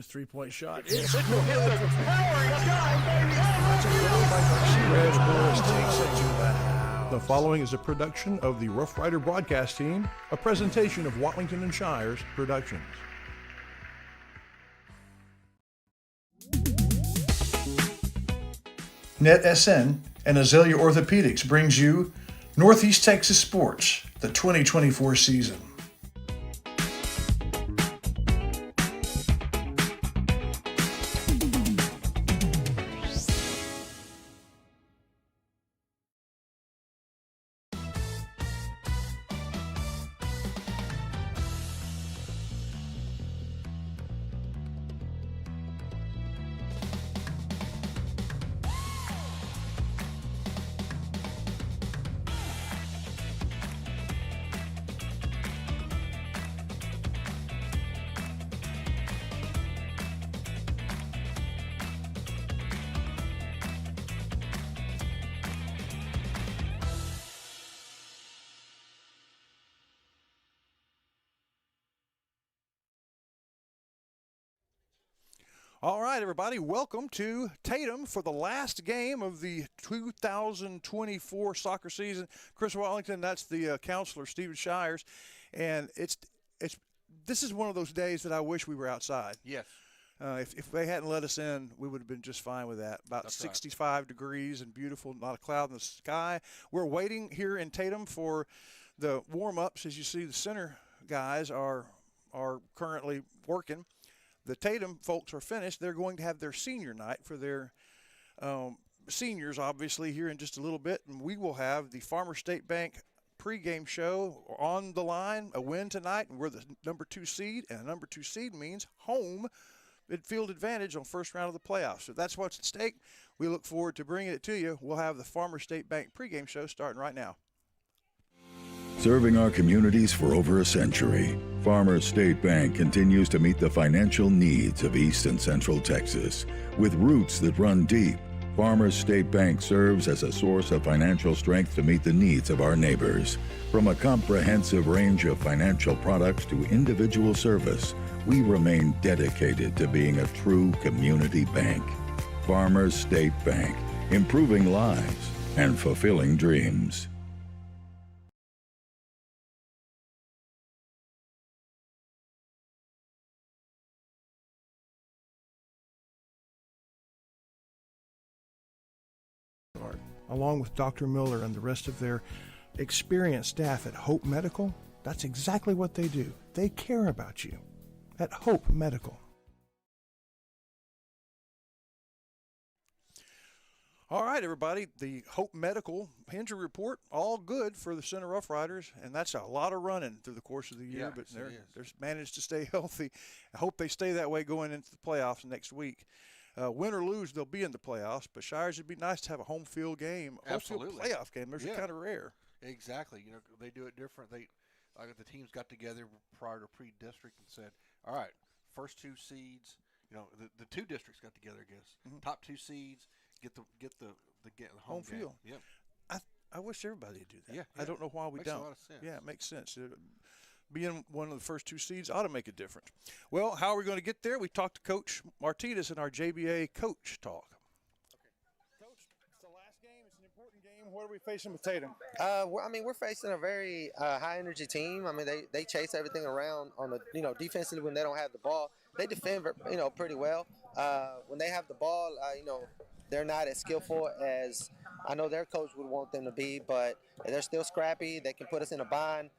Tatum's three-point shot. It's a powering shot, baby. Red Bulls takes it to the house. The following is a production of the Rough Rider broadcast team, a presentation of Watlington and Shires Productions. NetSN and Azalea Orthopedics brings you Northeast Texas Sports, the 2024 season. All right, everybody, welcome to Tatum for the last game of the 2024 soccer season. Chris Wallington, that's the counselor, Stephen Shires, and this is one of those days that I wish we were outside. Yes. If they hadn't let us in, we would have been just fine with that. About That's 65 degrees and beautiful, not a cloud in the sky. We're waiting here in Tatum for the warm-ups. As you see, the center guys are currently working. The Tatum folks are finished. They're going to have their senior night for their seniors, obviously, here in just a little bit. And we will have the Farmer State Bank pregame show on the line, a win tonight, and we're the number 2 seed. And a number 2 seed means home field advantage on first round of the playoffs. So that's what's at stake. We look forward to bringing it to you. We'll have the Farmer State Bank pregame show starting right now. Serving our communities for over a century, Farmers State Bank continues to meet the financial needs of East and Central Texas. With roots that run deep, Farmers State Bank serves as a source of financial strength to meet the needs of our neighbors. From a comprehensive range of financial products to individual service, we remain dedicated to being a true community bank. Farmers State Bank, improving lives and fulfilling dreams. Along with Dr. Miller and the rest of their experienced staff at Hope Medical, that's exactly what they do. They care about you at Hope Medical. All right, everybody, the Hope Medical injury report, all good for the Center Rough Riders, and that's a lot of running through the course of the year, but they're managed to stay healthy. I hope they stay that way going into the playoffs next week. Win or lose, they'll be in the playoffs, but Shires, it'd be nice to have a home field game, Absolutely. Home field playoff game. Those are kind of rare. Exactly. You know, they do it different. The teams got together prior to pre-district and said, all right, first 2 seeds, you know, the 2 districts got together, I guess. Mm-hmm. Top 2 seeds get the home field. Yep. I wish everybody would do that. Yeah. I don't know why we Makes don't. a lot of sense. Yeah, it makes sense. Being one of the first 2 seeds ought to make a difference. Well, how are we going to get there? We talked to Coach Martinez in our JBA Coach Talk. Coach, it's the last game. It's an important game. What are we facing with Tatum? We're facing a very high-energy team. I mean, they chase everything around on the, defensively when they don't have the ball. They defend, pretty well. When they have the ball, they're not as skillful as I know their coach would want them to be, but they're still scrappy. They can put us in a bind.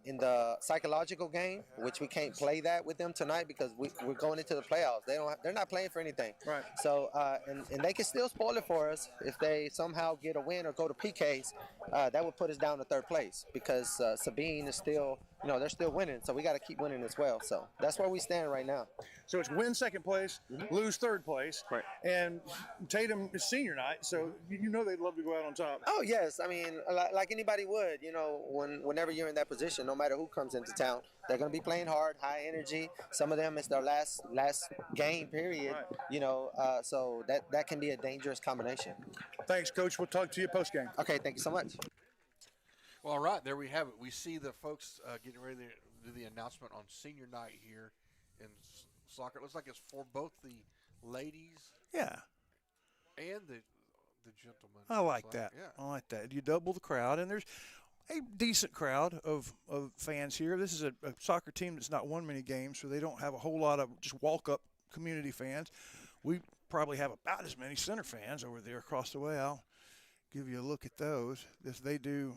In the psychological game, which we can't play that with them tonight because we're going into the playoffs. They're not playing for anything. Right. So and they can still spoil it for us if they somehow get a win or go to PKs. That would put us down to 3rd place because Sabine is still, they're still winning. So we got to keep winning as well. So that's where we stand right now. So it's win 2nd place, lose 3rd place, Right. And Tatum is senior night, so they'd love to go out on top. Oh yes, I mean like anybody would, whenever you're in that position, no matter who comes into town, they're going to be playing hard, high energy. Some of them it's their last game period, Right. so that can be a dangerous combination. Thanks, Coach. We'll talk to you post game. Okay, thank you so much. Well, all right, there we have it. We see the folks getting ready to do the announcement on senior night here in soccer. It looks like it's for both the ladies Yeah, and the gentlemen. I like It's that. Yeah. I like that. You double the crowd, and there's a decent crowd of fans here. This is a soccer team that's not won many games, so they don't have a whole lot of just walk-up community fans. We probably have about as many center fans over there across the way. I'll give you a look at those. This they do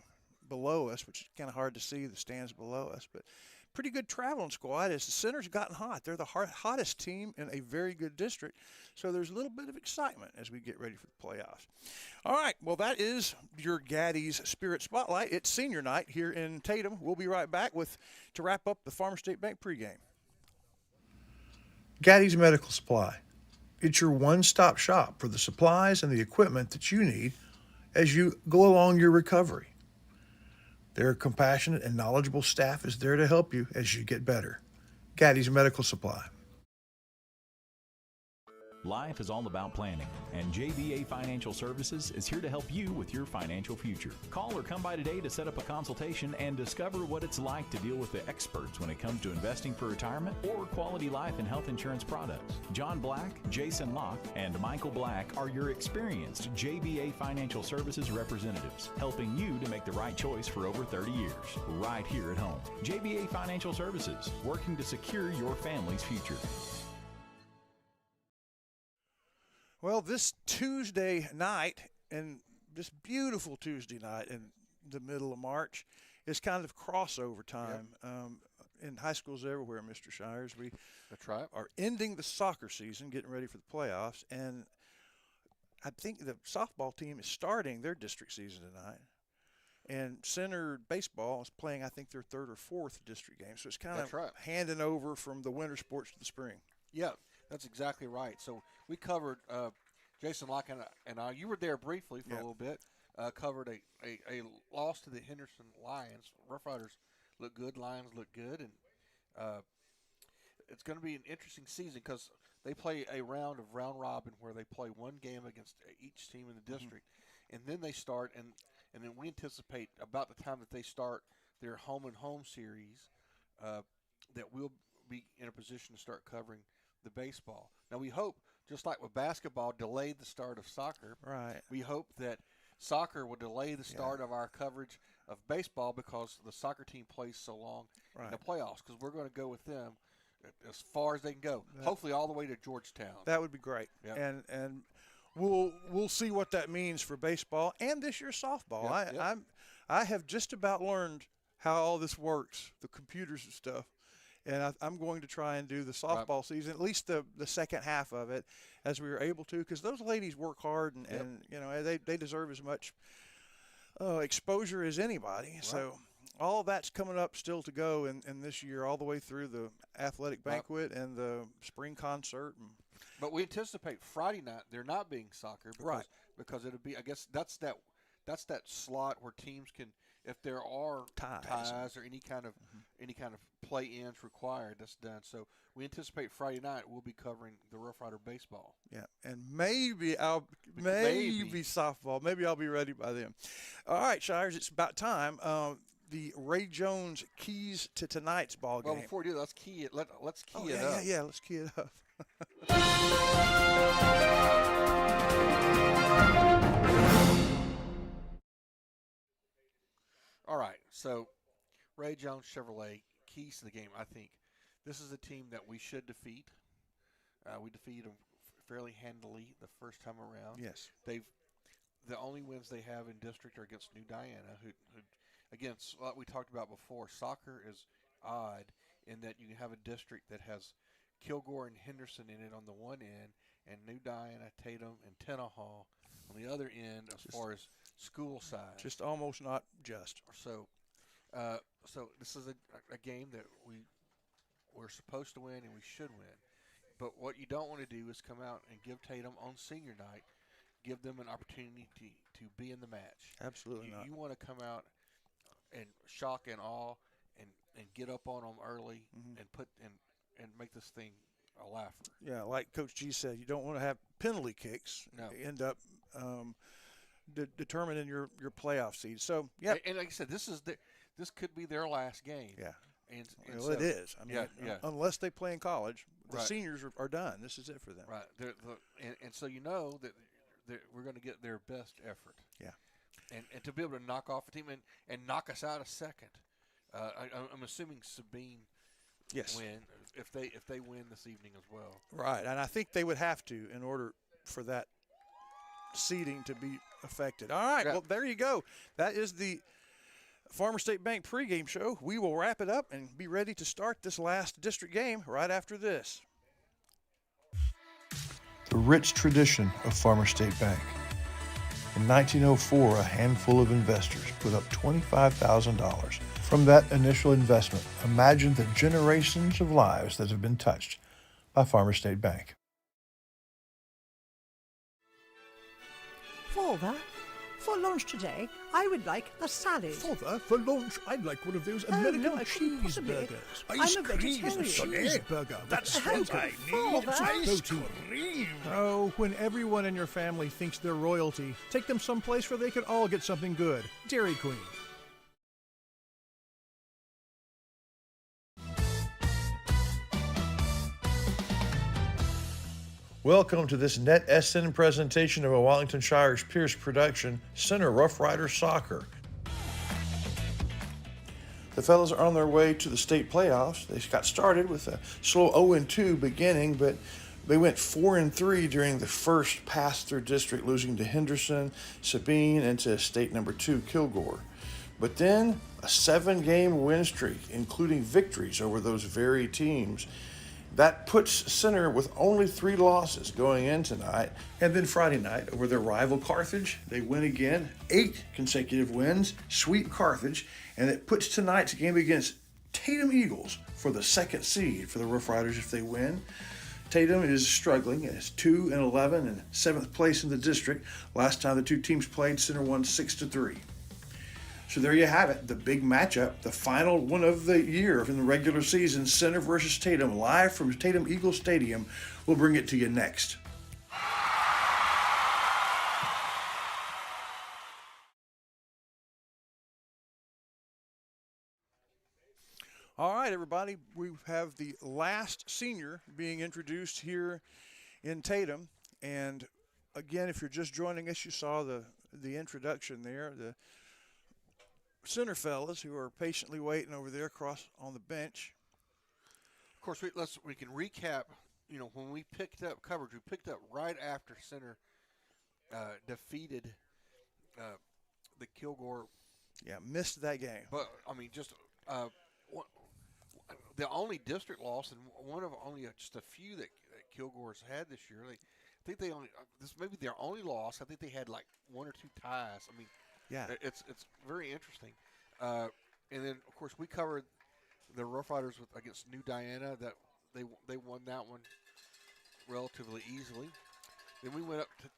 below us, which is kind of hard to see the stands below us, but pretty good traveling squad as the center's gotten hot. They're the hottest team in a very good district, so there's a little bit of excitement as we get ready for the playoffs. All right, well, that is your Gaddy's Spirit Spotlight. It's senior night here in Tatum. We'll be right back to wrap up the Farmer State Bank pregame. Gaddy's Medical Supply. It's your one-stop shop for the supplies and the equipment that you need as you go along your recovery. Their compassionate and knowledgeable staff is there to help you as you get better. Gaddy's Medical Supply. Life is all about planning, and JBA Financial Services is here to help you with your financial future. Call or come by today to set up a consultation and discover what it's like to deal with the experts when it comes to investing for retirement or quality life and health insurance products. John Black, Jason Locke, and Michael Black are your experienced JBA Financial Services representatives, helping you to make the right choice for over 30 years, right here at home. JBA Financial Services, working to secure your family's future. Well, this Tuesday night, and this beautiful Tuesday night in the middle of March, is kind of crossover time. In high schools everywhere, Mr. Shires, we That's right. are ending the soccer season, getting ready for the playoffs, and I think the softball team is starting their district season tonight. And center baseball is playing, I think, their third or fourth district game. So it's kind That's of right. handing over from the winter sports to the spring. Yeah, that's exactly right. So we covered Jason Locke and I. You were there briefly for a little bit. Covered a loss to the Henderson Lions. Rough Riders look good. Lions look good, and it's going to be an interesting season because they play a round of round robin where they play one game against each team in the district, and then they start and then we anticipate about the time that they start their home and home series that we'll be in a position to start covering the baseball. Now we hope, just like with basketball delayed the start of soccer, Right. we hope that soccer will delay the start of our coverage of baseball because the soccer team plays so long in the playoffs, because we're going to go with them as far as they can go, hopefully all the way to Georgetown. That would be great. Yep. And we'll see what that means for baseball and this year's softball. I have just about learned how all this works, the computers and stuff. And I'm going to try and do the softball season, at least the second half of it, as we were able to, because those ladies work hard and you know they deserve as much exposure as anybody. Right. So all of that's coming up still to go in this year, all the way through the athletic banquet and the spring concert. But we anticipate Friday night there not being soccer because it'll be, I guess that's that slot where teams can, if there are ties or any kind of play-ins required, that's done. So we anticipate Friday night we'll be covering the Rough Rider baseball. Yeah, and maybe softball. Maybe I'll be ready by then. All right, Shires, it's about time. The Ray Jones keys to tonight's ball game. Well, before we do that, let's key it. Let's key it up. up. Yeah, let's key it up. All right, so Ray Jones Chevrolet, keys to the game. I think this is a team that we should defeat. We defeated them fairly handily the first time around. Yes. The only wins they have in district are against New Diana, who again, like we talked about before, soccer is odd in that you have a district that has Kilgore and Henderson in it on the one end, and New Diana, Tatum, and Tenaha on the other end as far as school size. Just almost not just. So this is a game that we're supposed to win and we should win. But what you don't want to do is come out and give Tatum on senior night, give them an opportunity to be in the match. Absolutely not. You want to come out and shock and awe and get up on them early and make this thing a laugher. Yeah, like Coach G said, you don't want to have penalty kicks. No. End up determining your playoff seed. So yeah, and like I said, this could be their last game. Yeah. And well, it is. I mean, unless they play in college, the seniors are done. This is it for them. Right. And so you know that we're going to get their best effort. Yeah. And to be able to knock off a team and knock us out a second. I'm assuming Sabine win if they win this evening as well. Right, and I think they would have to in order for that seeding to be affected. All right, well, there you go. That is the Farmer State Bank pregame show. We will wrap it up and be ready to start this last district game right after this. The rich tradition of Farmer State Bank. In 1904, a handful of investors put up $25,000. From that initial investment, imagine the generations of lives that have been touched by Farmer State Bank. Father, for lunch today, I would like a salad. Father, for lunch, I'd like one of those American cheeseburgers. I'm a vegetarian. Cheeseburger. That's what I need. Father. Cream. Oh, when everyone in your family thinks they're royalty, take them someplace where they could all get something good. Dairy Queen. Welcome to this Net SN presentation of a Wellington Shires Pierce production, Center Rough Rider Soccer. The fellas are on their way to the state playoffs. They got started with a slow 0-2 beginning, but they went 4-3 during the first pass through district, losing to Henderson, Sabine, and to state number 2, Kilgore. But then a 7-game win streak, including victories over those very teams. That puts Center with only 3 losses going in tonight. And then Friday night, over their rival Carthage, they win again, 8 consecutive wins, sweep Carthage, and it puts tonight's game against Tatum Eagles for the 2nd seed for the Rough Riders if they win. Tatum is struggling. It's 2-11 and 7th place in the district. Last time the two teams played, Center won 6-3. So there you have it, the big matchup, the final one of the year in the regular season, Center versus Tatum, live from Tatum Eagle Stadium. We'll bring it to you next. All right, everybody, we have the last senior being introduced here in Tatum. And again, if you're just joining us, you saw the introduction there. The Center fellas who are patiently waiting over there across on the bench. Of course, we can recap. You know, when we picked up coverage, we picked up right after Center defeated the Kilgore. Yeah, missed that game. But I mean, just the only district loss and one of only just a few that Kilgore's had this year. I think they only this may be their only loss. I think they had like 1 or 2 ties. I mean. Yeah, it's very interesting, and then of course we covered the Rough Riders against New Diana. That they won that one relatively easily. Then we went up to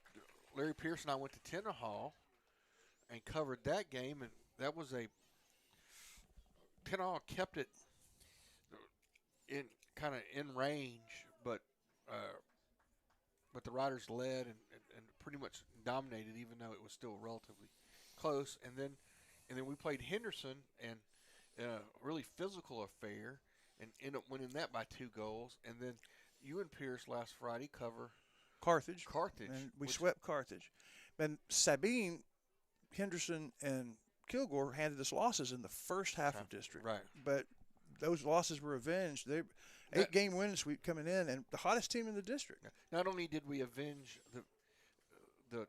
Larry Pierce and I went to Tennahaw and covered that game, and that was Tennahaw kept it in kind of in range, but the Riders led and pretty much dominated, even though it was still relatively close. And then we played Henderson and a really physical affair and ended up winning that by 2 goals. And then you and Pierce last Friday cover Carthage. And we swept Carthage. And Sabine, Henderson, and Kilgore handed us losses in the first half of district. Right. But those losses were avenged. They 8-game win sweep coming in, and the hottest team in the district. Not only did we avenge the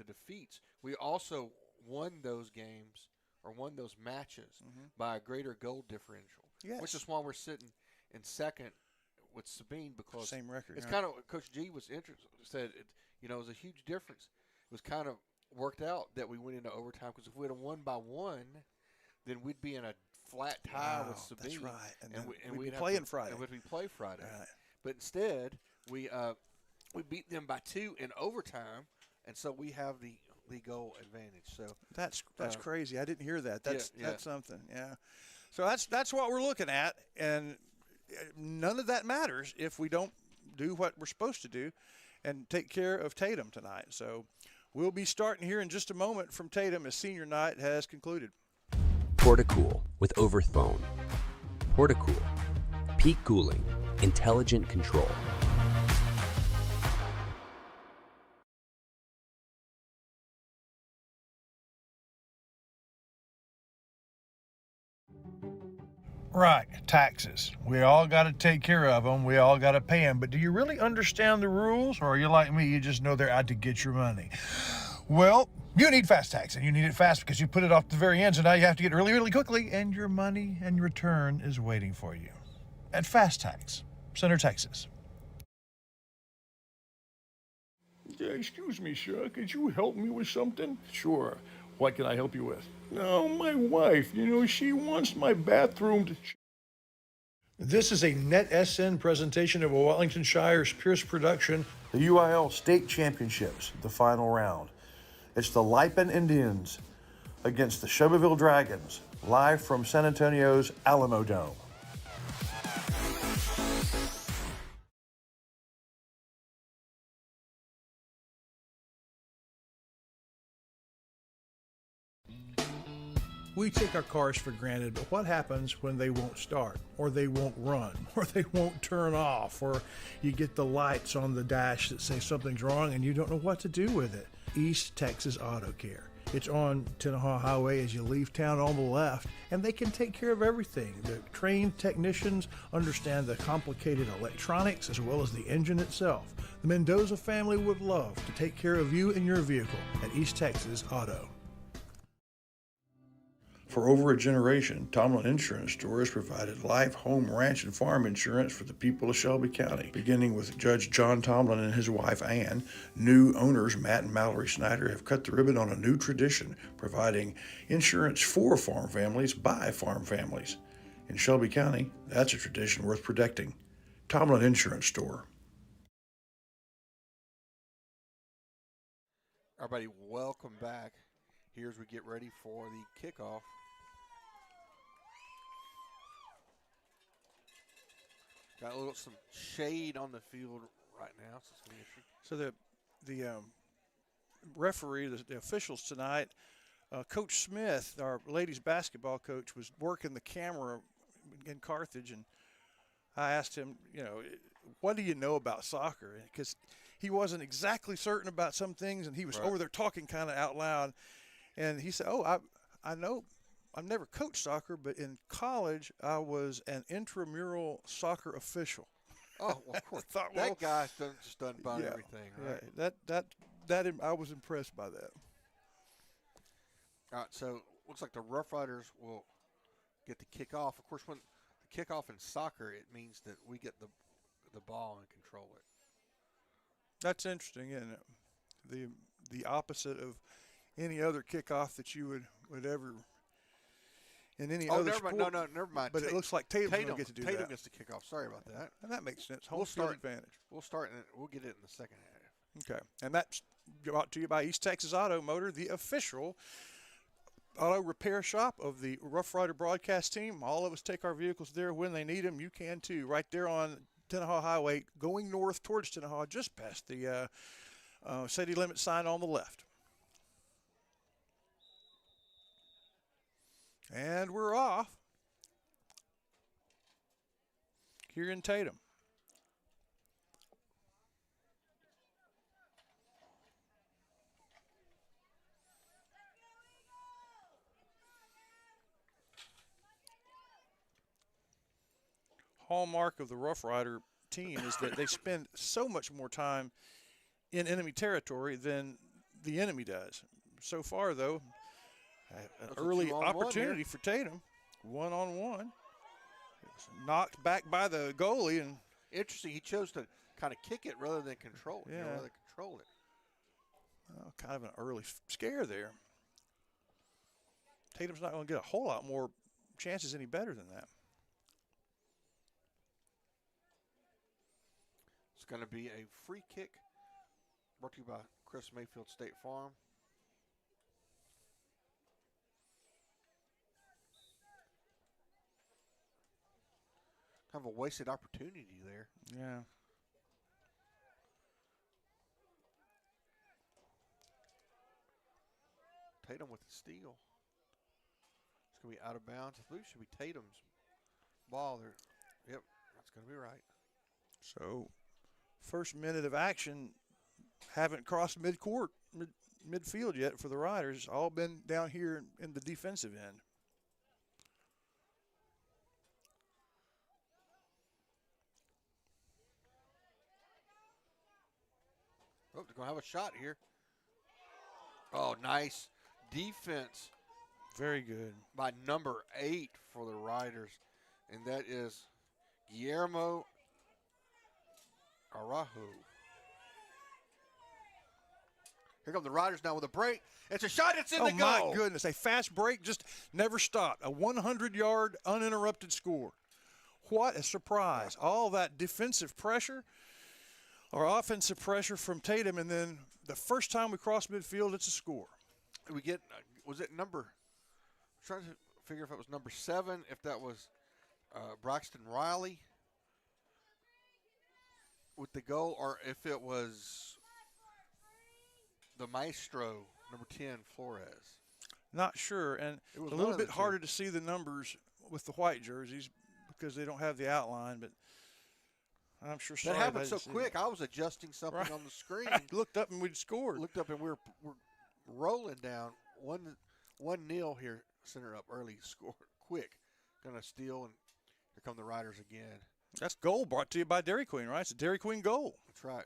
defeats, we also won those games or won those matches by a greater goal differential. Yes. Which is why we're sitting in second with Sabine, because same record. It's kind of Coach G was said it was a huge difference. It was kind of worked out that we went into overtime, because if we had won by 1, then we'd be in a flat tie with Sabine. That's right. And we'd be playing Friday. And we'd play Friday. Right. But instead, we beat them by 2 in overtime, and so we have the goal advantage. So that's crazy. I didn't hear that. That's something. Yeah. So that's what we're looking at, and none of that matters if we don't do what we're supposed to do and take care of Tatum tonight. So we'll be starting here in just a moment from Tatum as senior night has concluded. Portacool with Overthrown. Portacool. Peak cooling Intelligent control. Right, taxes. We all got to take care of them. We all got to pay them. But do you really understand the rules? Or are you like me, you just know they're out to get your money? Well, you need fast tax, and you need it fast because you put it off the very end, so now you have to get it really, really quickly, and your money and your return is waiting for you. At Fast Tax, Center, Texas. Excuse me, sir. Could you help me with something? Sure. What can I help you with? No, my wife. She wants my bathroom to. This is a NetSN presentation of a Wellington Pierce production, the UIL State Championships, the final round. It's the Lipan Indians against the Shelbyville Dragons, live from San Antonio's Alamo Dome. We take our cars for granted, but what happens when they won't start, or they won't run, or they won't turn off, or you get the lights on the dash that say something's wrong and you don't know what to do with it? East Texas Auto Care. It's on Tenaha Highway as you leave town on the left, and they can take care of everything. The trained technicians understand the complicated electronics as well as the engine itself. The Mendoza family would love to take care of you and your vehicle at East Texas Auto. For over a generation, Tomlin Insurance Store has provided life, home, ranch, and farm insurance for the people of Shelby County. Beginning with Judge John Tomlin and his wife Ann, new owners Matt and Mallory Snyder have cut the ribbon on a new tradition, providing insurance for farm families by farm families. In Shelby County, that's a tradition worth protecting. Tomlin Insurance Store. Everybody, welcome back. Here as we get ready for the kickoff. Got a little some shade on the field right now. So the referee, the officials tonight, Coach Smith, our ladies basketball coach, was working the camera in Carthage, and I asked him, what do you know about soccer? Because he wasn't exactly certain about some things, and he was over there talking kind of out loud. And he said, I know. I've never coached soccer, but in college, I was an intramural soccer official. Oh, well, of course. Thought, that guy's done about everything, right? Yeah, that I was impressed by that. All right, so looks like the Rough Riders will get the kickoff. Of course, when the kickoff in soccer, it means that we get the ball and control it. That's interesting, isn't it? The opposite of any other kickoff that you would ever in any other sport. No, never mind. But it looks like Tatum's going to get to do that. Tatum gets the kickoff. Sorry about that. And that makes sense. Home field advantage. We'll start, and we'll get it in the second half. Okay. And that's brought to you by East Texas Auto Motor, the official auto repair shop of the Rough Rider broadcast team. All of us take our vehicles there when they need them. You can too. Right there on Tenaha Highway, going north towards Tenaha, just past the city limit sign on the left. And we're off. Here in Tatum. Hallmark of the Rough Rider team is that they spend so much more time in enemy territory than the enemy does. So far, though, an early opportunity for Tatum, one-on-one. Knocked back by the goalie, and interesting. He chose to kind of kick it rather than control it. Yeah, rather than control it. Well, kind of an early scare there. Tatum's not going to get a whole lot more chances any better than that. It's going to be a free kick brought to you by Chris Mayfield State Farm. Kind of a wasted opportunity there. Yeah. Tatum with the steal. It's going to be out of bounds. I believe it should be Tatum's ball there. Yep, that's going to be right. So, first minute of action, haven't crossed midfield yet for the Riders. All been down here in the defensive end. Oh, they're going to have a shot here. Oh, nice defense Very good. by number 8 for the Riders, and that is Guillermo Araujo. Here come the Riders now with a break. It's a shot. It's in the goal. Oh, my goodness. A fast break just never stopped. A 100-yard uninterrupted score. What a surprise. All that defensive pressure or offensive pressure from Tatum, and then the first time we cross midfield, it's a score. We get, was it number, I'm trying to figure if it was number 7, if that was Braxton Riley with the goal, or if it was the maestro, number 10, Flores. Not sure, and It was a one little of the bit two. harder to see the numbers with the white jerseys because they don't have the outline, but I'm sure That sorry happened I so didn't see quick. that. I was adjusting something Right. on the screen. I looked up and we'd scored. Looked up and we're rolling down 1-0 here. Center up early, score quick. Gonna steal, and here come the Riders again. That's goal brought to you by Dairy Queen, right? It's a Dairy Queen goal. That's right.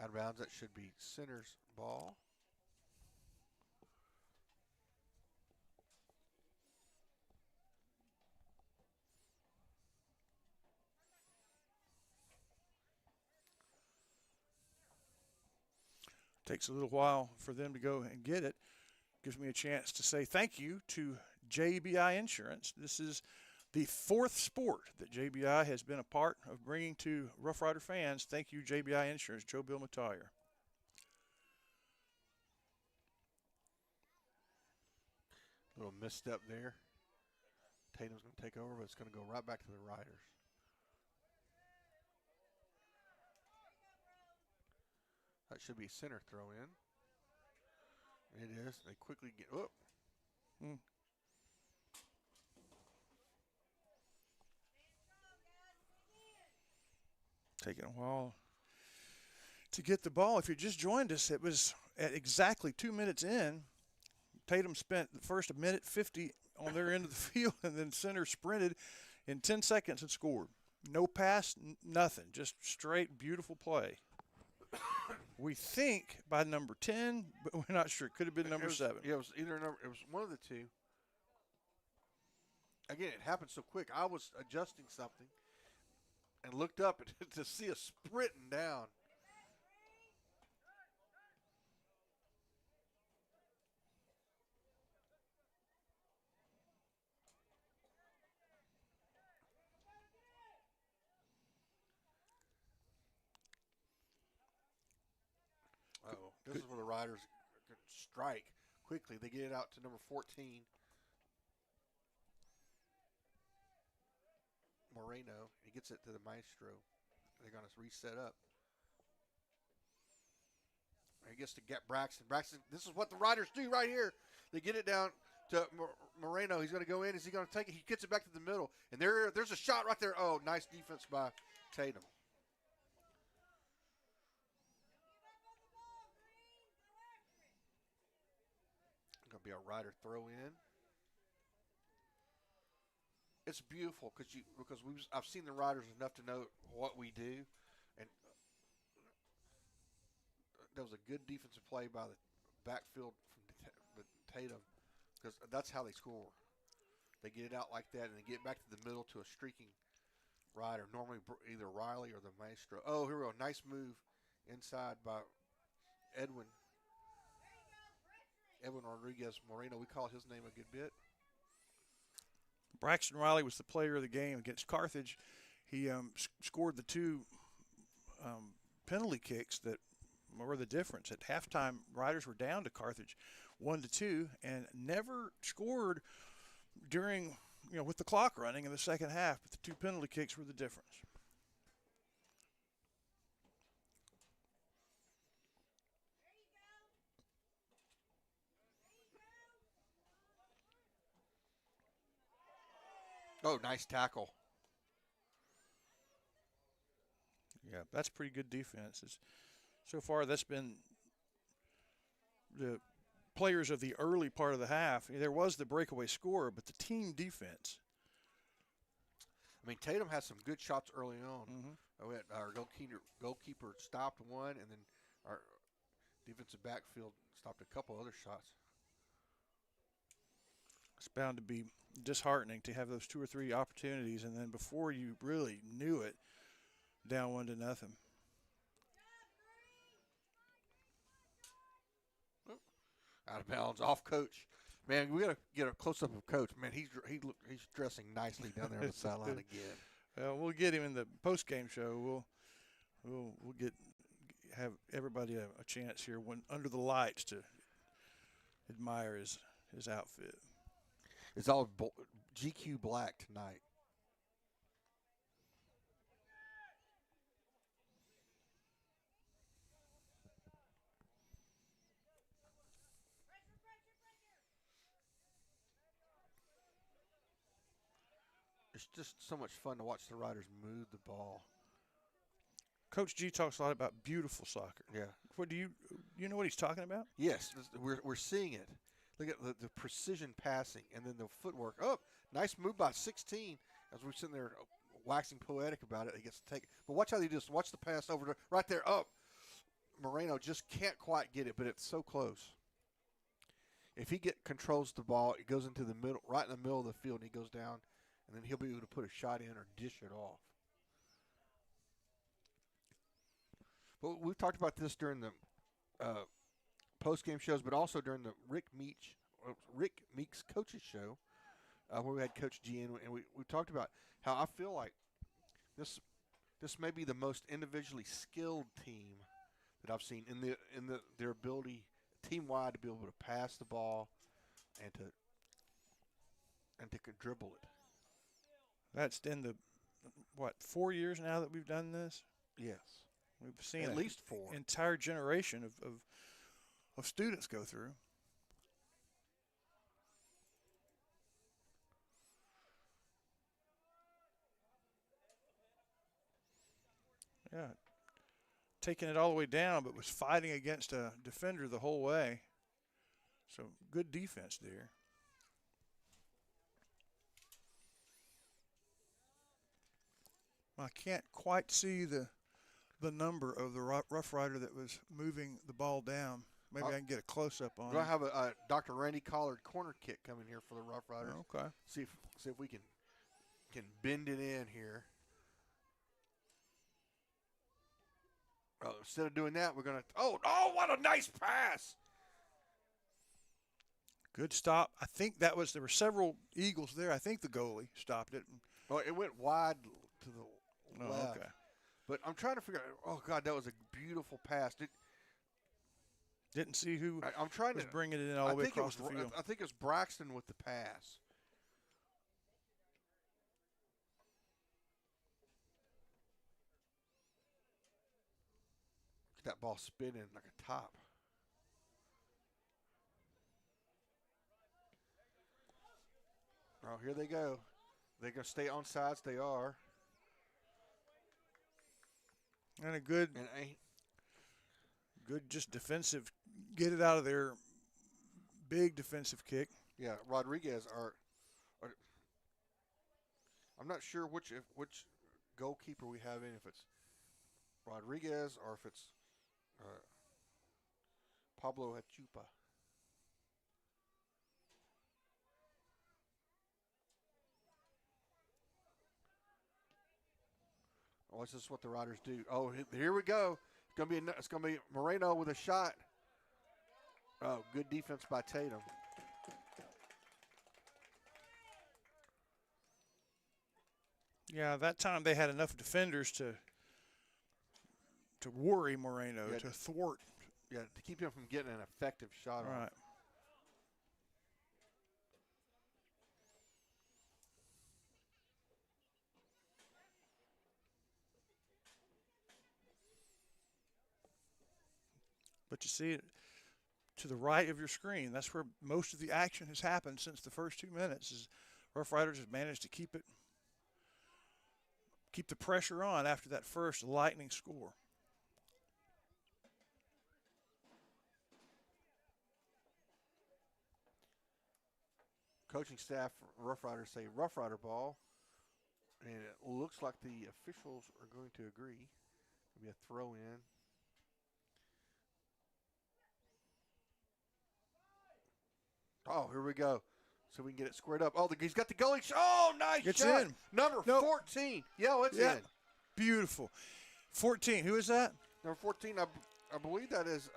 Out of bounds. That should be center's ball. Takes a little while for them to go and get it. Gives me a chance to say thank you to JBI Insurance. This is the 4th sport that JBI has been a part of bringing to Rough Rider fans. Thank you, JBI Insurance. Joe Bill Mattier. Little misstep there. Tatum's going to take over, but it's going to go right back to the Riders. That should be center throw in. It is. They quickly get up. Taking a while to get the ball. If you just joined us, it was at exactly 2 minutes in. Tatum spent the first 1:50 on their end of the field, and then center sprinted in 10 seconds and scored. No pass, nothing. Just straight, beautiful play. We think by number 10, but we're not sure. It could have been number 7. Yeah, it was either number. It was one of the two. Again, it happened so quick. I was adjusting something and looked up to see us sprinting down. Uh-oh. This is where the Riders strike quickly. They get it out to number 14, Moreno. He gets it to the Maestro. They're going to reset up. He gets to get Braxton. Braxton, this is what the Riders do right here. They get it down to Moreno. He's going to go in. Is he going to take it? He gets it back to the middle. And there's a shot right there. Oh, nice defense by Tatum. Going to be a Rider throw in. It's beautiful because I've seen the Riders enough to know what we do, and there was a good defensive play by the backfield from Tatum because that's how they score. They get it out like that, and they get back to the middle to a streaking Rider, normally either Riley or the Maestro. Oh, here we go. Nice move inside by Edwin Rodriguez Moreno. We call his name a good bit. Braxton Riley was the player of the game against Carthage. He scored the 2 penalty kicks that were the difference. At halftime, Riders were down to Carthage 1-2 and never scored during, with the clock running in the second half, but the 2 penalty kicks were the difference. Oh, nice tackle. Yeah, that's pretty good defense. So far, that's been the players of the early part of the half. There was the breakaway scorer, but the team defense. I mean, Tatum had some good shots early on. Mm-hmm. Our goalkeeper stopped one, and then our defensive backfield stopped a couple other shots. It's bound to be disheartening to have those 2 or 3 opportunities, and then before you really knew it, down 1-0. Out of bounds, off Coach. Man, we got to get a close up of Coach. Man, he's dressing nicely down there on the sideline again. We'll get him in the post game show. We'll have everybody a chance here when under the lights to admire his outfit. It's all GQ black tonight. It's just so much fun to watch the Riders move the ball. Coach G talks a lot about beautiful soccer. Yeah. What do you know what he's talking about? Yes, we're seeing it. Look at the precision passing and then the footwork. Oh, nice move by 16. As we're sitting there waxing poetic about it, he gets to take it. But watch how they just watch the pass over to right there. Up. Moreno just can't quite get it, but it's so close. If he controls the ball, it goes into the middle, right in the middle of the field, and he goes down, and then he'll be able to put a shot in or dish it off. But we've talked about this during the post-game shows, but also during the Rick Meeks coaches show, where we had Coach G in, and we talked about how I feel like this may be the most individually skilled team that I've seen in their ability team-wide to be able to pass the ball and to dribble it. That's in the 4 years now that we've done this? Yes. We've seen at least 4. Entire generation of students go through. Yeah. Taking it all the way down, but was fighting against a defender the whole way. So good defense there. I can't quite see the number of the Rough Rider that was moving the ball down. Maybe I can get a close-up on it. We're going to have a Dr. Randy Collard corner kick coming here for the Rough Riders. Okay. See if we can bend it in here. Oh, instead of doing that, we're going to – oh, what a nice pass. Good stop. I think there were several Eagles there. I think the goalie stopped it. Oh, it went wide to the left. Okay. But I'm trying to figure out – oh, God, that was a beautiful pass. Didn't see who I'm trying was to bringing it in all the way across the field. I think it was Braxton with the pass. That ball spinning like a top. Oh, here they go. They're going to stay on sides. They are. And a good just defensive, get it out of there, big defensive kick. Yeah, Rodriguez I'm not sure which goalkeeper we have in, if it's Rodriguez or if it's Pablo Hachupa. Oh, this is what the Riders do. Oh, here we go. It's gonna be Moreno with a shot. Oh, good defense by Tatum. Yeah, that time they had enough defenders to worry Moreno, to thwart. Yeah, to keep him from getting an effective shot on. Right. But you see it to the right of your screen. That's where most of the action has happened since the first 2 minutes. Rough Riders has managed to keep keep the pressure on after that first lightning score. Coaching staff, Rough Riders say Rough Rider ball, and it looks like the officials are going to agree. It'll be a throw in. Oh, here we go. So we can get it squared up. Oh, he's got the goalie. Oh, nice It's shot. in. Number 14. Yeah, it's in. Beautiful. 14. Who is that? Number 14, I believe that is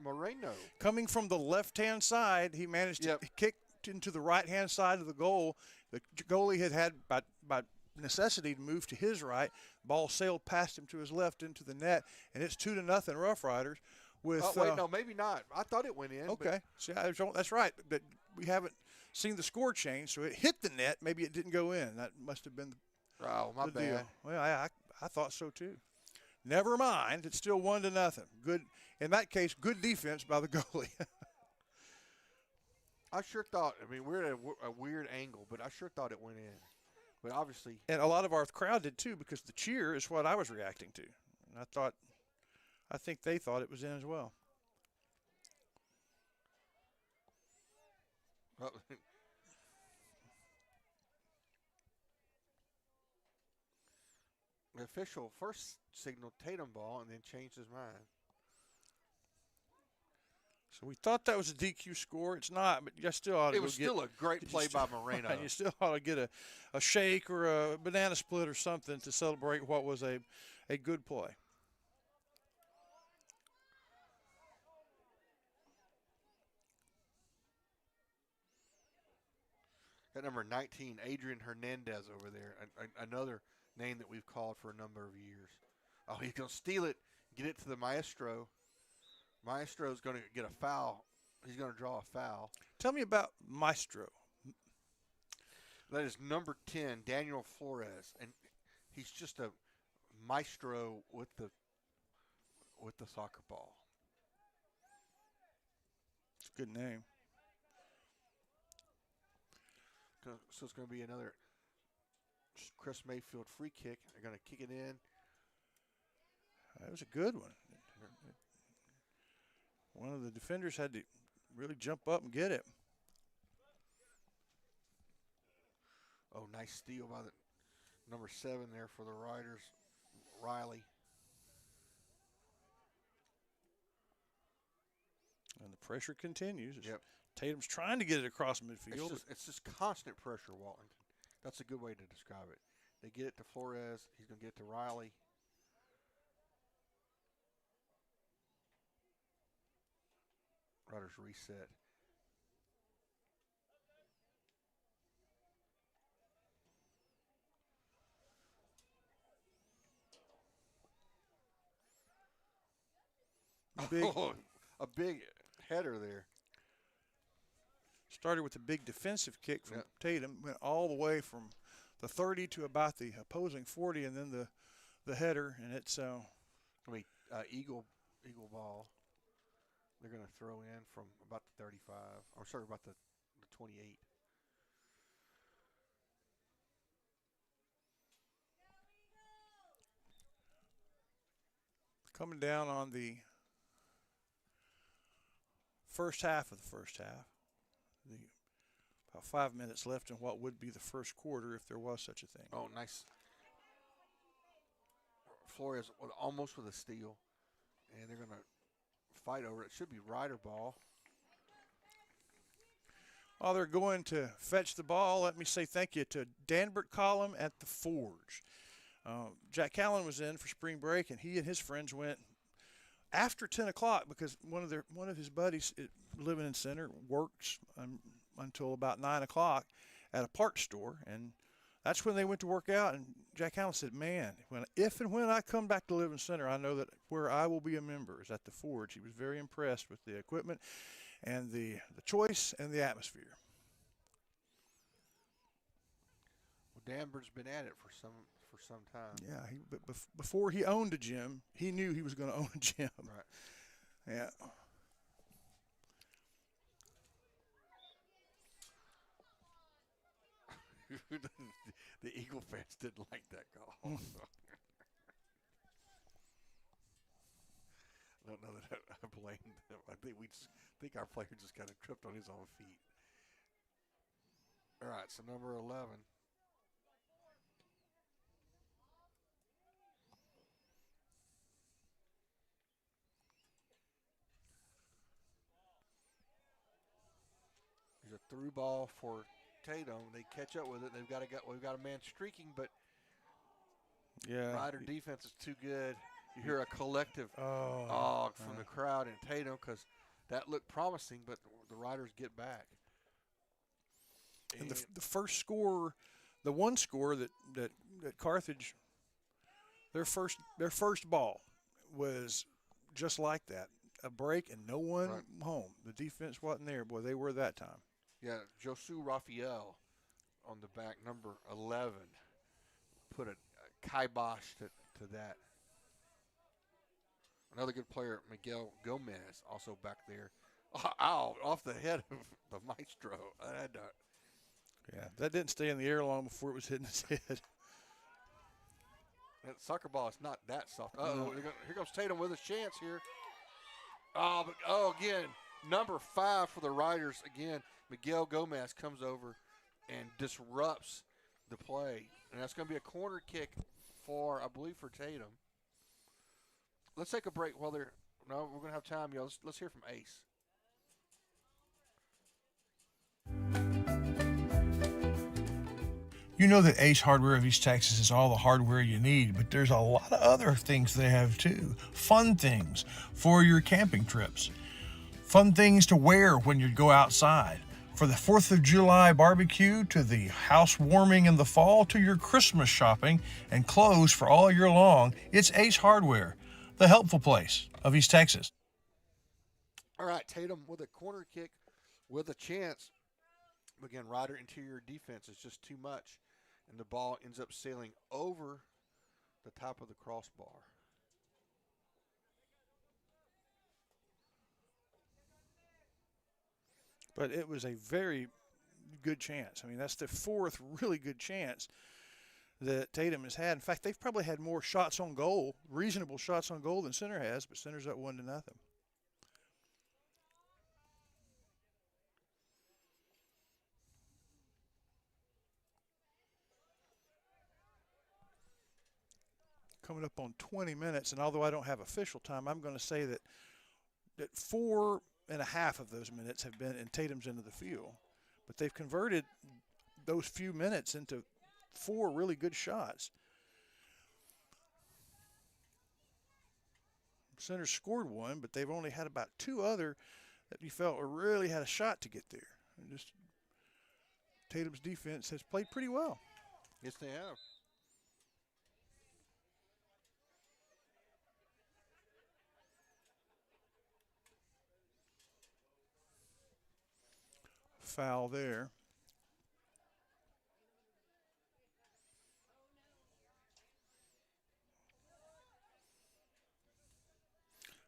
Moreno. Coming from the left-hand side, he managed to kick into the right-hand side of the goal. The goalie had by necessity to move to his right. Ball sailed past him to his left into the net, and it's 2-0 Rough Riders. With, wait, no, maybe not. I thought it went in. Okay. See, that's right. But we haven't seen the score change, so it hit the net. Maybe it didn't go in. That must have been my the bad. deal. Well, I thought so too. Never mind. It's still 1-0. Good. In that case, good defense by the goalie. I sure thought. I mean, we're at a weird angle, but I sure thought it went in. But obviously, and a lot of our crowd did too, because the cheer is what I was reacting to. And I think they thought it was in as well. The official first signaled Tatum ball and then changed his mind. So we thought that was a DQ score. It's not, but you still ought to. It was still a great play by Moreno. Right, you still ought to get a shake or a banana split or something to celebrate what was a good play. Got number 19, Adrian Hernandez over there, another name that we've called for a number of years. Oh, he's going to steal it, get it to the Maestro. Maestro's going to get a foul. He's going to draw a foul. Tell me about Maestro. That is number 10, Daniel Flores, and he's just a maestro with the soccer ball. It's a good name. So it's going to be another Chris Mayfield free kick. They're going to kick it in. That was a good one. One of the defenders had to really jump up and get it. Oh, nice steal by the number 7 there for the Riders, Riley. And the pressure continues. Yep. Tatum's trying to get it across midfield. It's just constant pressure, Walton. That's a good way to describe it. They get it to Flores. He's going to get it to Riley. Riders reset. A big header there. Started with a big defensive kick from Tatum, went all the way from the 30 to about the opposing 40, and then the header, and it's eagle ball. They're going to throw in from about the 35. I'm sorry, about the 28. Coming down on the first half of the first half. About 5 minutes left in what would be the first quarter if there was such a thing. Oh, nice. Flores almost with a steal, and they're going to fight over it. It should be Rider ball. While they're going to fetch the ball, let me say thank you to Danbert Collum at the Forge. Jack Callen was in for spring break, and he and his friends went after 10 o'clock because one of his buddies living in Center works until about 9 o'clock at a parts store, and that's when they went to work out. And Jack Allen said, man, if and when I come back to live in Center, I know that where I will be a member is at the Forge. He was very impressed with the equipment and the choice and the atmosphere. Well, Danbert's been at it for some time. Yeah, before he owned a gym, he knew he was going to own a gym. Right. Yeah. The Eagle fans didn't like that call. I don't know that I blame them. I think our player just kind of tripped on his own feet. All right, so number 11. There's a through ball for Tatum. They catch up with it. We've got a man streaking, but Yeah. Rider defense is too good. You hear a collective from the crowd and Tatum because that looked promising, but the Riders get back. And the first score, the one score that Carthage, their first ball was just like that, a break and no one home. The defense wasn't there. Boy, they were that time. Yeah, Josu Raphael on the back, number 11, put a kibosh to that. Another good player, Miguel Gomez, also back there. Ow, off the head of the maestro. Yeah, that didn't stay in the air long before it was hitting his head. That soccer ball is not that soft. Here comes Tatum with a chance here. Again, number 5 for the Riders. Again, Miguel Gomez comes over and disrupts the play. And that's going to be a corner kick for Tatum. Let's take a break while they're – no, we're going to have time, y'all. Let's hear from Ace. You know that Ace Hardware of East Texas is all the hardware you need, but there's a lot of other things they have too. Fun things for your camping trips. Fun things to wear when you go outside. For the 4th of July barbecue, to the house warming in the fall, to your Christmas shopping and clothes for all year long, it's Ace Hardware, the helpful place of East Texas. All right, Tatum with a corner kick with a chance. Again, Rider interior defense is just too much, and the ball ends up sailing over the top of the crossbar. But it was a very good chance. I mean, that's the 4th really good chance that Tatum has had. In fact, they've probably had more shots on goal, reasonable shots on goal, than Center has, but Center's up 1-0. Coming up on 20 minutes, and although I don't have official time, I'm going to say that 4.5 of those minutes have been in Tatum's end of the field. But they've converted those few minutes into 4 really good shots. Center scored one, but they've only had about 2 other that you felt really had a shot to get there. And just Tatum's defense has played pretty well. Yes, they have. Foul there.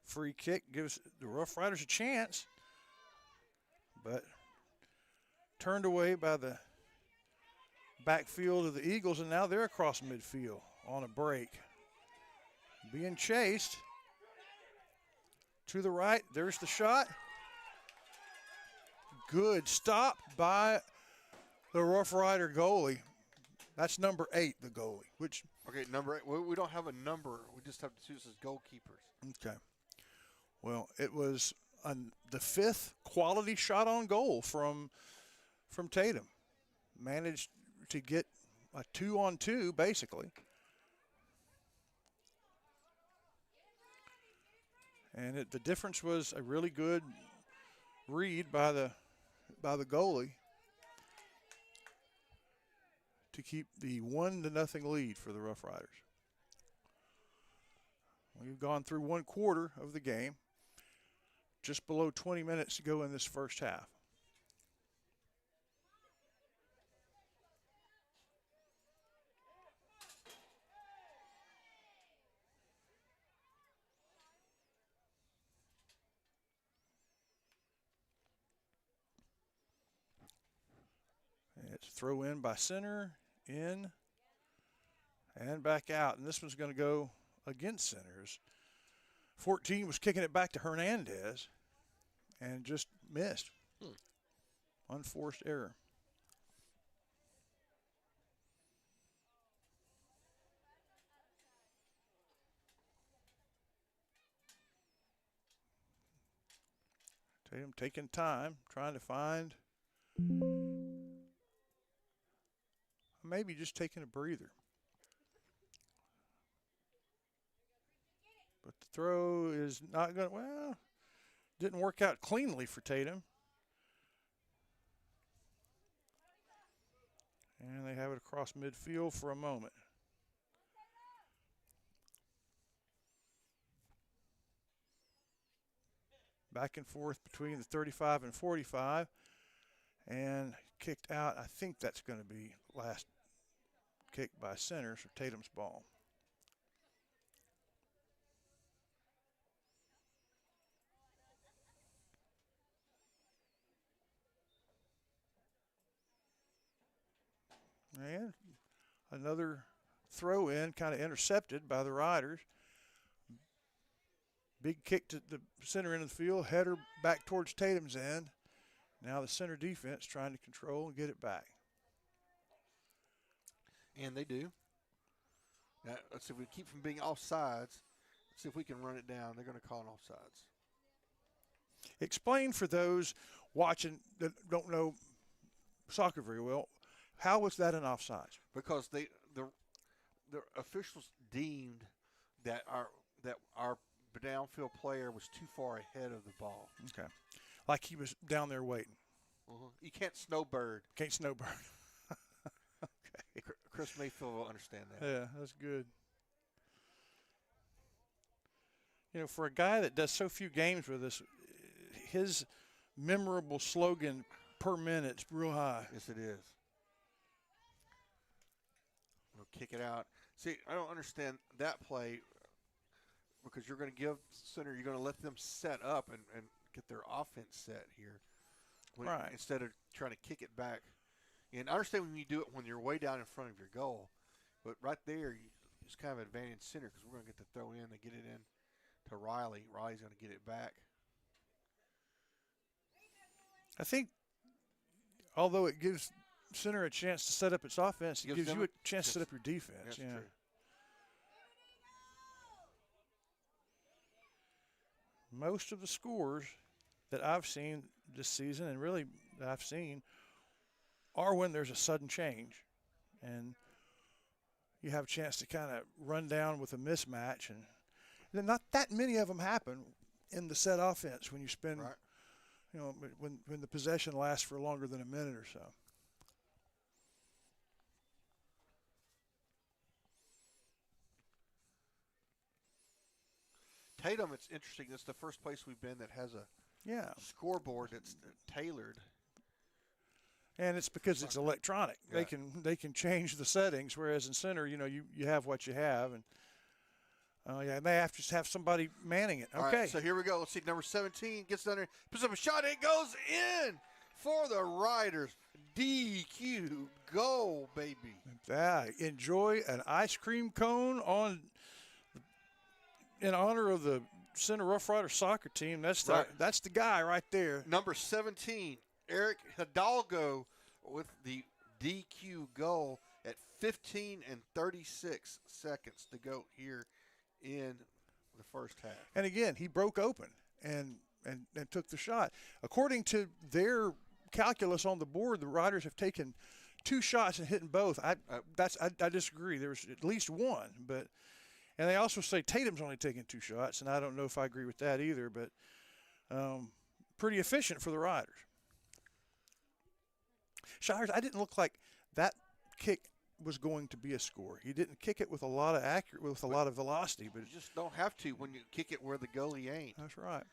Free kick gives the Rough Riders a chance, but turned away by the backfield of the Eagles, and now they're across midfield on a break. Being chased to the right. There's the shot. Good stop by the Rough Rider goalie. That's number 8, the goalie. Okay, number 8. We don't have a number. We just have to choose as goalkeepers. Okay. Well, it was the 5th quality shot on goal from Tatum. Managed to get a 2-on-2 basically. And the difference was a really good read by the goalie to keep the 1-0 lead for the Rough Riders. We've gone through 1/4 of the game. Just below 20 minutes to go in this first half. And it's throw in by Center, in, And back out. And this one's going to go against centers. 14 was kicking it back to Hernandez and just missed. Unforced error. Tatum taking time, trying to find, maybe just taking a breather. But the throw is not going to, well, didn't work out cleanly for Tatum. And they have it across midfield for a moment. Back and forth between the 35 and 45. And kicked out. I think that's going to be last kick by center, so Tatum's ball. And another throw in, kind of intercepted by the Riders. Big kick to the center end of the field, header back towards Tatum's end. Now the center defense trying to control and get it back. And they do. Now, let's see if we keep from being offsides. Let's see if we can run it down. They're going to call an offsides. Explain for those watching that don't know soccer very well, how was that an offsides? Because the officials deemed that our downfield player was too far ahead of the ball. Okay. Like he was down there waiting. You can't snowbird. Can't snowbird. Okay. Chris Mayfield will understand that. Yeah, that's good. You know, for a guy that does so few games with us, his memorable slogan per minute's real high. Yes, it is. We'll kick it out. See, I don't understand that play because you're going to give center, you're going to let them set up and get their offense set here. Right. Instead of trying to kick it back. And I understand when you do it when you're way down in front of your goal, but right there, it's kind of advantage center because we're going to get the throw in and get it in to Riley. Riley's going to get it back. I think, although it gives center a chance to set up its offense, it gives you a chance to set up your defense. That's yeah. true. Most of the scores that I've seen this season, and really that I've seen, are when there's a sudden change. And you have a chance to kind of run down with a mismatch. And then not that many of them happen in the set offense when you spend, right. you know, when the possession lasts for longer than a minute or so. Tatum, it's interesting. It's the first place we've been that has a scoreboard that's tailored. And it's because it's electronic. Yeah. They can change the settings, whereas in center, you know, you have what you have, and and they have to have somebody manning it. Okay. All right, so here we go. Let's see. Number 17 gets down there, puts up a shot. It goes in for the Riders. DQ goal, baby. Enjoy an ice cream cone in honor of the Center Rough Rider soccer team. That's the guy right there. Number 17, Eric Hidalgo with the DQ goal at 15 and 36 seconds to go here in the first half. And again, he broke open and took the shot. According to their calculus on the board, the Riders have taken 2 shots and hitting both. I disagree. There was at least one, and they also say Tatum's only taken 2 shots, and I don't know if I agree with that either, but pretty efficient for the Riders. Shires, I didn't look like that kick was going to be a score. He didn't kick it with a lot of a lot of velocity, but you just don't have to when you kick it where the goalie ain't. That's right.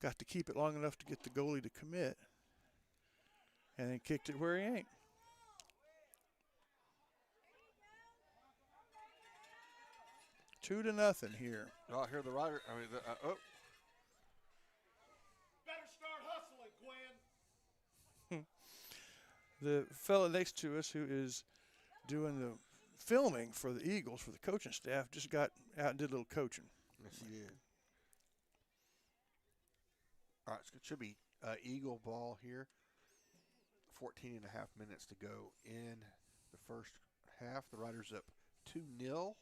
Got to keep it long enough to get the goalie to commit, and then kicked it where he ain't. Two to nothing here. Oh, here the Rider. I mean, Better start hustling, Gwen. The fella next to us who is doing the filming for the Eagles, for the coaching staff, just got out and did a little coaching. Yes, he did. All right, so it should be Eagle ball here. 14 and a half minutes to go in the first half. The Riders up 2-0.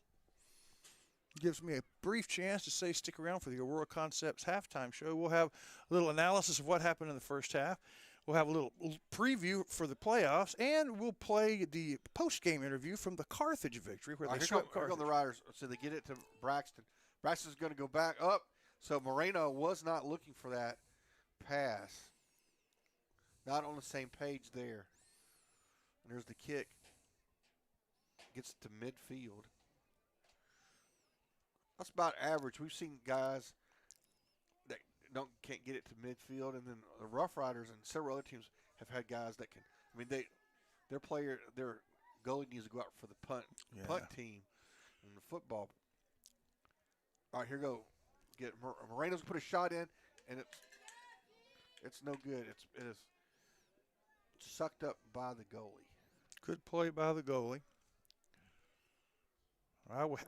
Gives me a brief chance to say stick around for the Aurora Concepts halftime show. We'll have a little analysis of what happened in the first half. We'll have a little preview for the playoffs, and we'll play the post-game interview from the Carthage victory where they swept Here Carthage. come the Riders. So they get it to Braxton. Braxton's going to go back up. So Moreno was not looking for that pass. Not on the same page there. And there's the kick. Gets to midfield. That's about average. We've seen guys that can't get it to midfield, and then the Rough Riders and several other teams have had guys that can. I mean, their goalie needs to go out for the punt team in the football. All right, here we go. Moreno's put a shot in, and it's no good. It is sucked up by the goalie. Good play by the goalie.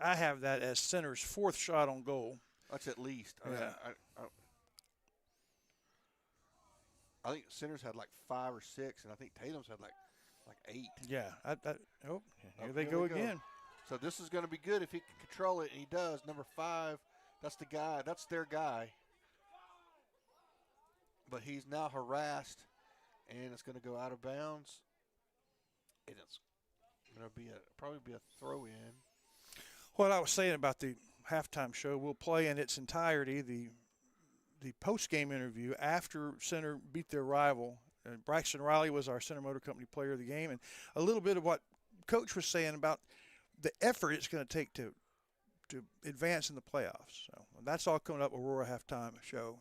I have that as center's fourth shot on goal. That's at least. Yeah. I think centers had like 5 or 6, and I think Tatum's had like 8. Yeah. Here they go again. So this is going to be good if he can control it, and he does. Number 5, that's the guy. That's their guy. But he's now harassed, and it's going to go out of bounds. And it's going to probably be a throw-in. What I was saying about the halftime show, we'll play in its entirety the post-game interview after Center beat their rival. Braxton Riley was our Center Motor Company player of the game, and a little bit of what Coach was saying about the effort it's going to take to advance in the playoffs. So that's all coming up Aurora halftime show,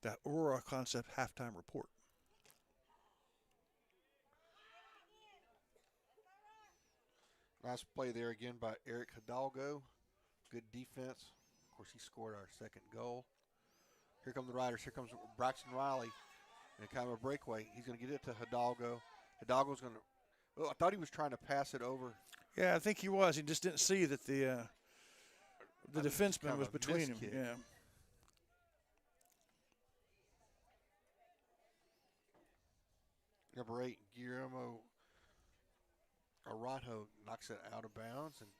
the Aurora Concept halftime report. Nice play there again by Eric Hidalgo. Good defense. Of course, he scored our second goal. Here come the Riders. Here comes Braxton Riley. And kind of a breakaway. He's going to get it to Hidalgo. Hidalgo's going to – well, I thought he was trying to pass it over. Yeah, I think he was. He just didn't see that the defenseman was between him. Kick. Yeah. Number 8, Guillermo Arajo knocks it out of bounds, and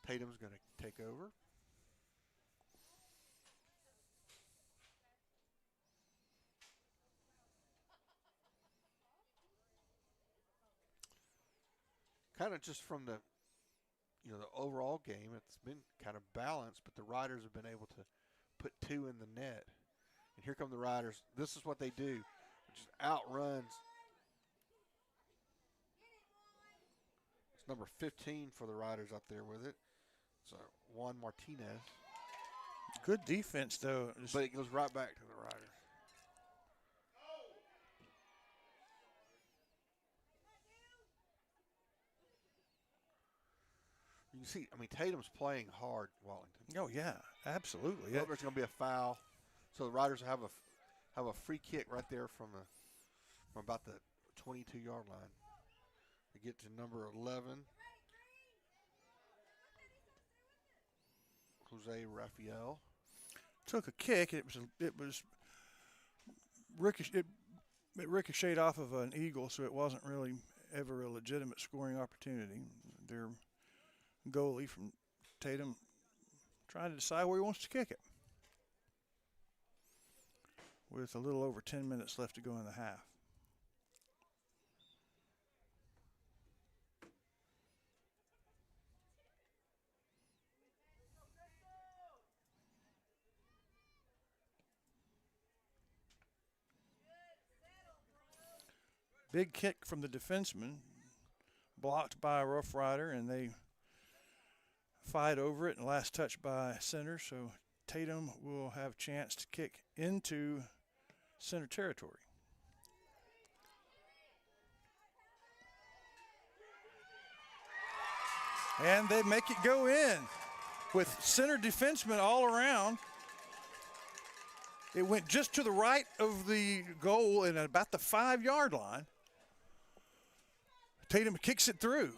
Tatum's going to take over. Kind of just from the overall game, it's been kind of balanced, but the Riders have been able to put 2 in the net. And here come the Riders. This is what they do, just outruns. It's number 15 for the Riders out there with it. So Juan Martinez. Good defense, though. But it goes right back to the Riders. You can see, I mean, Tatum's playing hard, Wallington. Oh, yeah, absolutely. Yeah. There's going to be a foul. So the Riders have a free kick right there from about the 22-yard line. They get to number 11, Jose Rafael. Took a kick. It was it ricocheted off of an Eagle, so it wasn't really ever a legitimate scoring opportunity. Their goalie from Tatum trying to decide where he wants to kick it, with a little over 10 minutes left to go in the half. Big kick from the defenseman, blocked by a Rough Rider, and they fight over it, and last touch by Center, so Tatum will have a chance to kick into Center territory. And they make it go in with Center defensemen all around. It went just to the right of the goal and about the 5-yard line. Tatum kicks it through.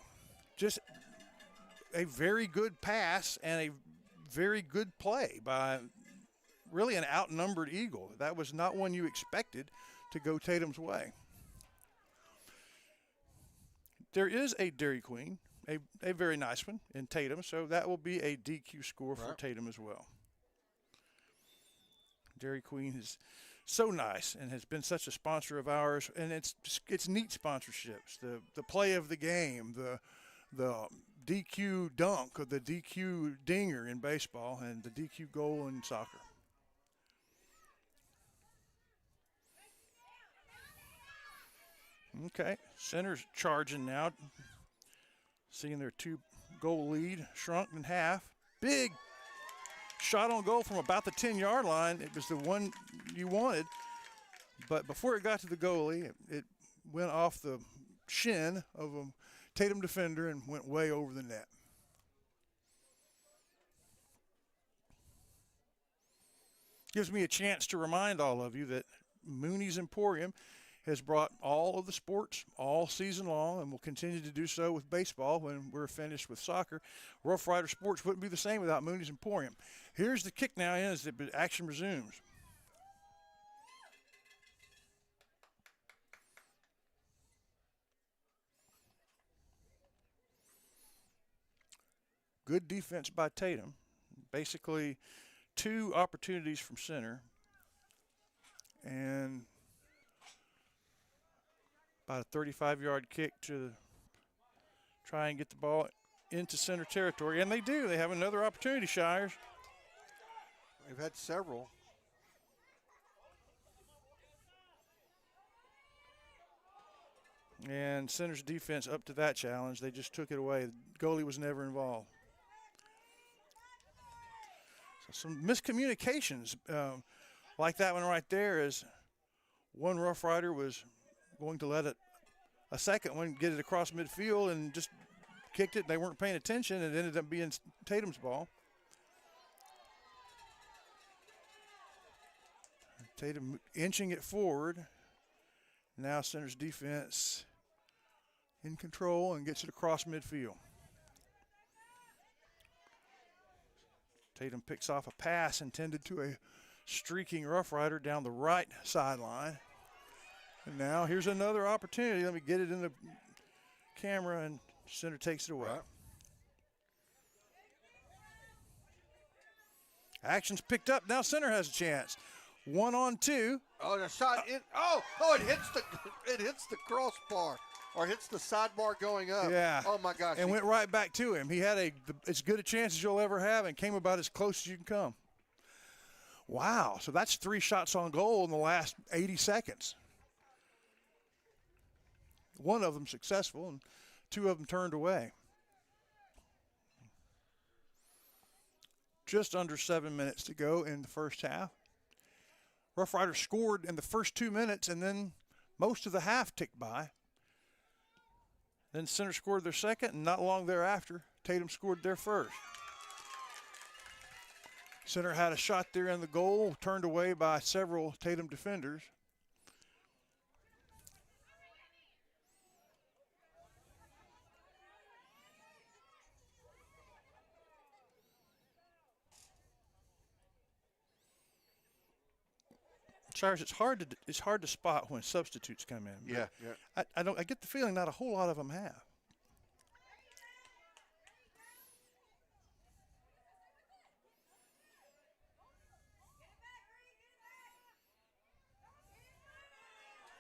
just a very good pass and a very good play by really an outnumbered Eagle. That was not one you expected to go Tatum's way. There is a Dairy Queen, a very nice one in Tatum, so that will be a DQ score for Tatum as well. Dairy Queen is so nice and has been such a sponsor of ours, and it's neat sponsorships. The play of the game, the DQ dunk or the DQ dinger in baseball, and the DQ goal in soccer. Okay, center's charging now. Seeing their 2-goal lead shrunk in half. Big shot on goal from about the 10-yard line. It was the one you wanted, but before it got to the goalie, it went off the shin of a Tatum defender and went way over the net. Gives me a chance to remind all of you that Mooney's Emporium has brought all of the sports all season long and will continue to do so with baseball when we're finished with soccer. Rough Rider Sports wouldn't be the same without Mooney's Emporium. Here's the kick now as the action resumes. Good defense by Tatum. Basically 2 opportunities from center. And about a 35-yard kick to try and get the ball into center territory. And they do. They have another opportunity, Shires. They've had several. And center's defense up to that challenge. They just took it away. The goalie was never involved. So some miscommunications like that one right there is one Rough Rider was going to let a second one get it across midfield and just kicked it. They weren't paying attention, and it ended up being Tatum's ball. Tatum inching it forward. Now center's defense in control and gets it across midfield. Tatum picks off a pass intended to a streaking Rough Rider down the right sideline. And now here's another opportunity. Let me get it in the camera, and center takes it away. Right. Action's picked up. Now center has a chance. 1-on-2. Oh, the shot in. Oh, it hits the crossbar or hits the sidebar going up. Yeah. Oh my gosh. And went right back to him. He had as good a chance as you'll ever have and came about as close as you can come. Wow. So that's 3 shots on goal in the last 80 seconds. One of them successful and 2 of them turned away. Just under 7 minutes to go in the first half. Rough Riders scored in the first 2 minutes, and then most of the half ticked by. Then center scored their second, and not long thereafter, Tatum scored their first. Center had a shot there in the goal, turned away by several Tatum defenders. Charles, it's hard to spot when substitutes come in. Yeah. I get the feeling not a whole lot of them have.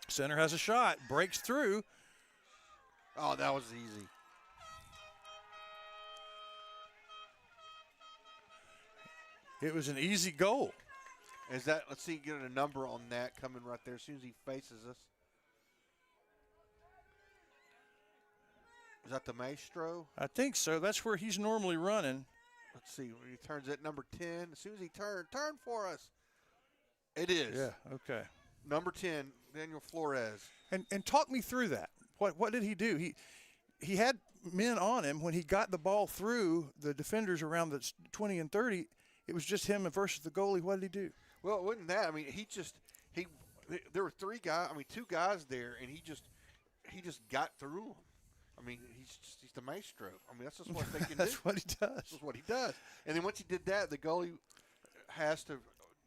Center has a shot, breaks through. Oh, that was easy. It was an easy goal. Is that? Let's see, get a number on that coming right there as soon as he faces us. Is that the Maestro? I think so. That's where he's normally running. Let's see. When he turns at number 10. As soon as he turn for us. It is. Yeah. Okay. Number 10, Daniel Flores. And talk me through that. What did he do? He had men on him when he got the ball through the defenders around the 20 and 30. It was just him versus the goalie. What did he do? Well, it wasn't that. I mean, there were 3 guys. I mean, 2 guys there, and he just got through them. I mean, he's the maestro. I mean, that's just what they can That's do. what he does. That's what he does. And then once he did that, the goalie has to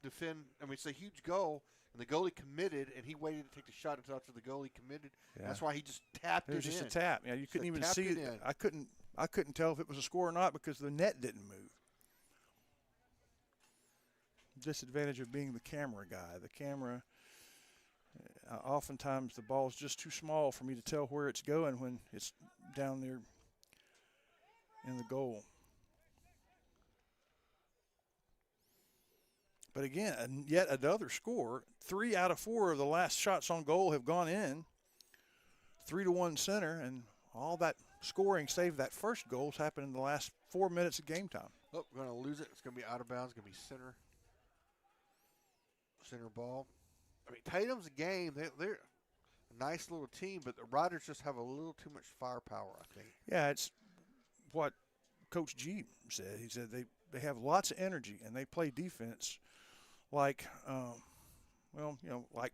defend. I mean, it's a huge goal, and the goalie committed, and he waited to take the shot until after the goalie committed. Yeah. That's why he just tapped It was it just in. a tap. Yeah, you couldn't even tapped see it it. in. I couldn't tell if it was a score or not because the net didn't move. Disadvantage of being the camera guy. The camera, oftentimes the ball's just too small for me to tell where it's going when it's down there in the goal. But again, yet another score. 3 out of 4 of the last shots on goal have gone in. 3-1 center, and all that scoring, save that first goal, has happened in the last 4 minutes of game time. Oh, we're going to lose it. It's going to be out of bounds. It's going to be center ball. I mean, Tatum's a game. They're a nice little team, but the Riders just have a little too much firepower, I think. Yeah, it's what Coach G said. He said they have lots of energy, and they play defense like, like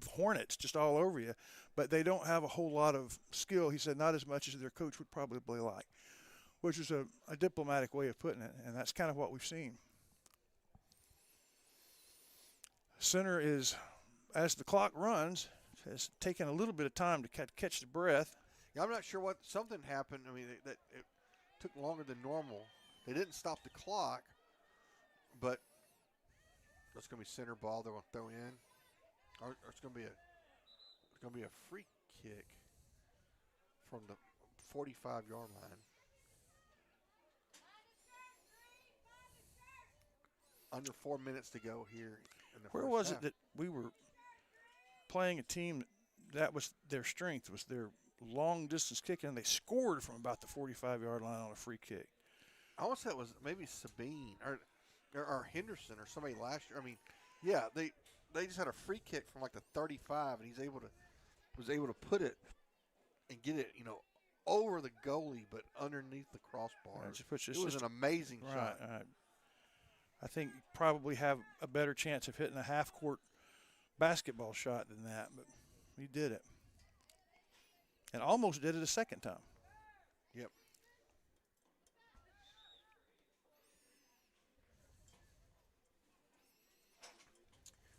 hornets just all over you, but they don't have a whole lot of skill. He said not as much as their coach would probably like, which is a diplomatic way of putting it, and that's kind of what we've seen. Center is, as the clock runs, has taken a little bit of time to catch the breath. Yeah, I'm not sure what something happened. I mean, that it took longer than normal. They didn't stop the clock, but that's going to be center ball. They're going to throw in, or it's going to be a free kick from the 45-yard line. Under 4 minutes to go here. Where was it that we were playing a team that was their strength, was their long distance kicking, and they scored from about the 45-yard line on a free kick? I want to say it was maybe Sabine or Henderson or somebody last year. I mean, yeah, they just had a free kick from like the 35, and was able to put it and get it, over the goalie, but underneath the crossbar. Yeah, it was an amazing shot. Right. I think you probably have a better chance of hitting a half-court basketball shot than that, but he did it. And almost did it a second time. Yep.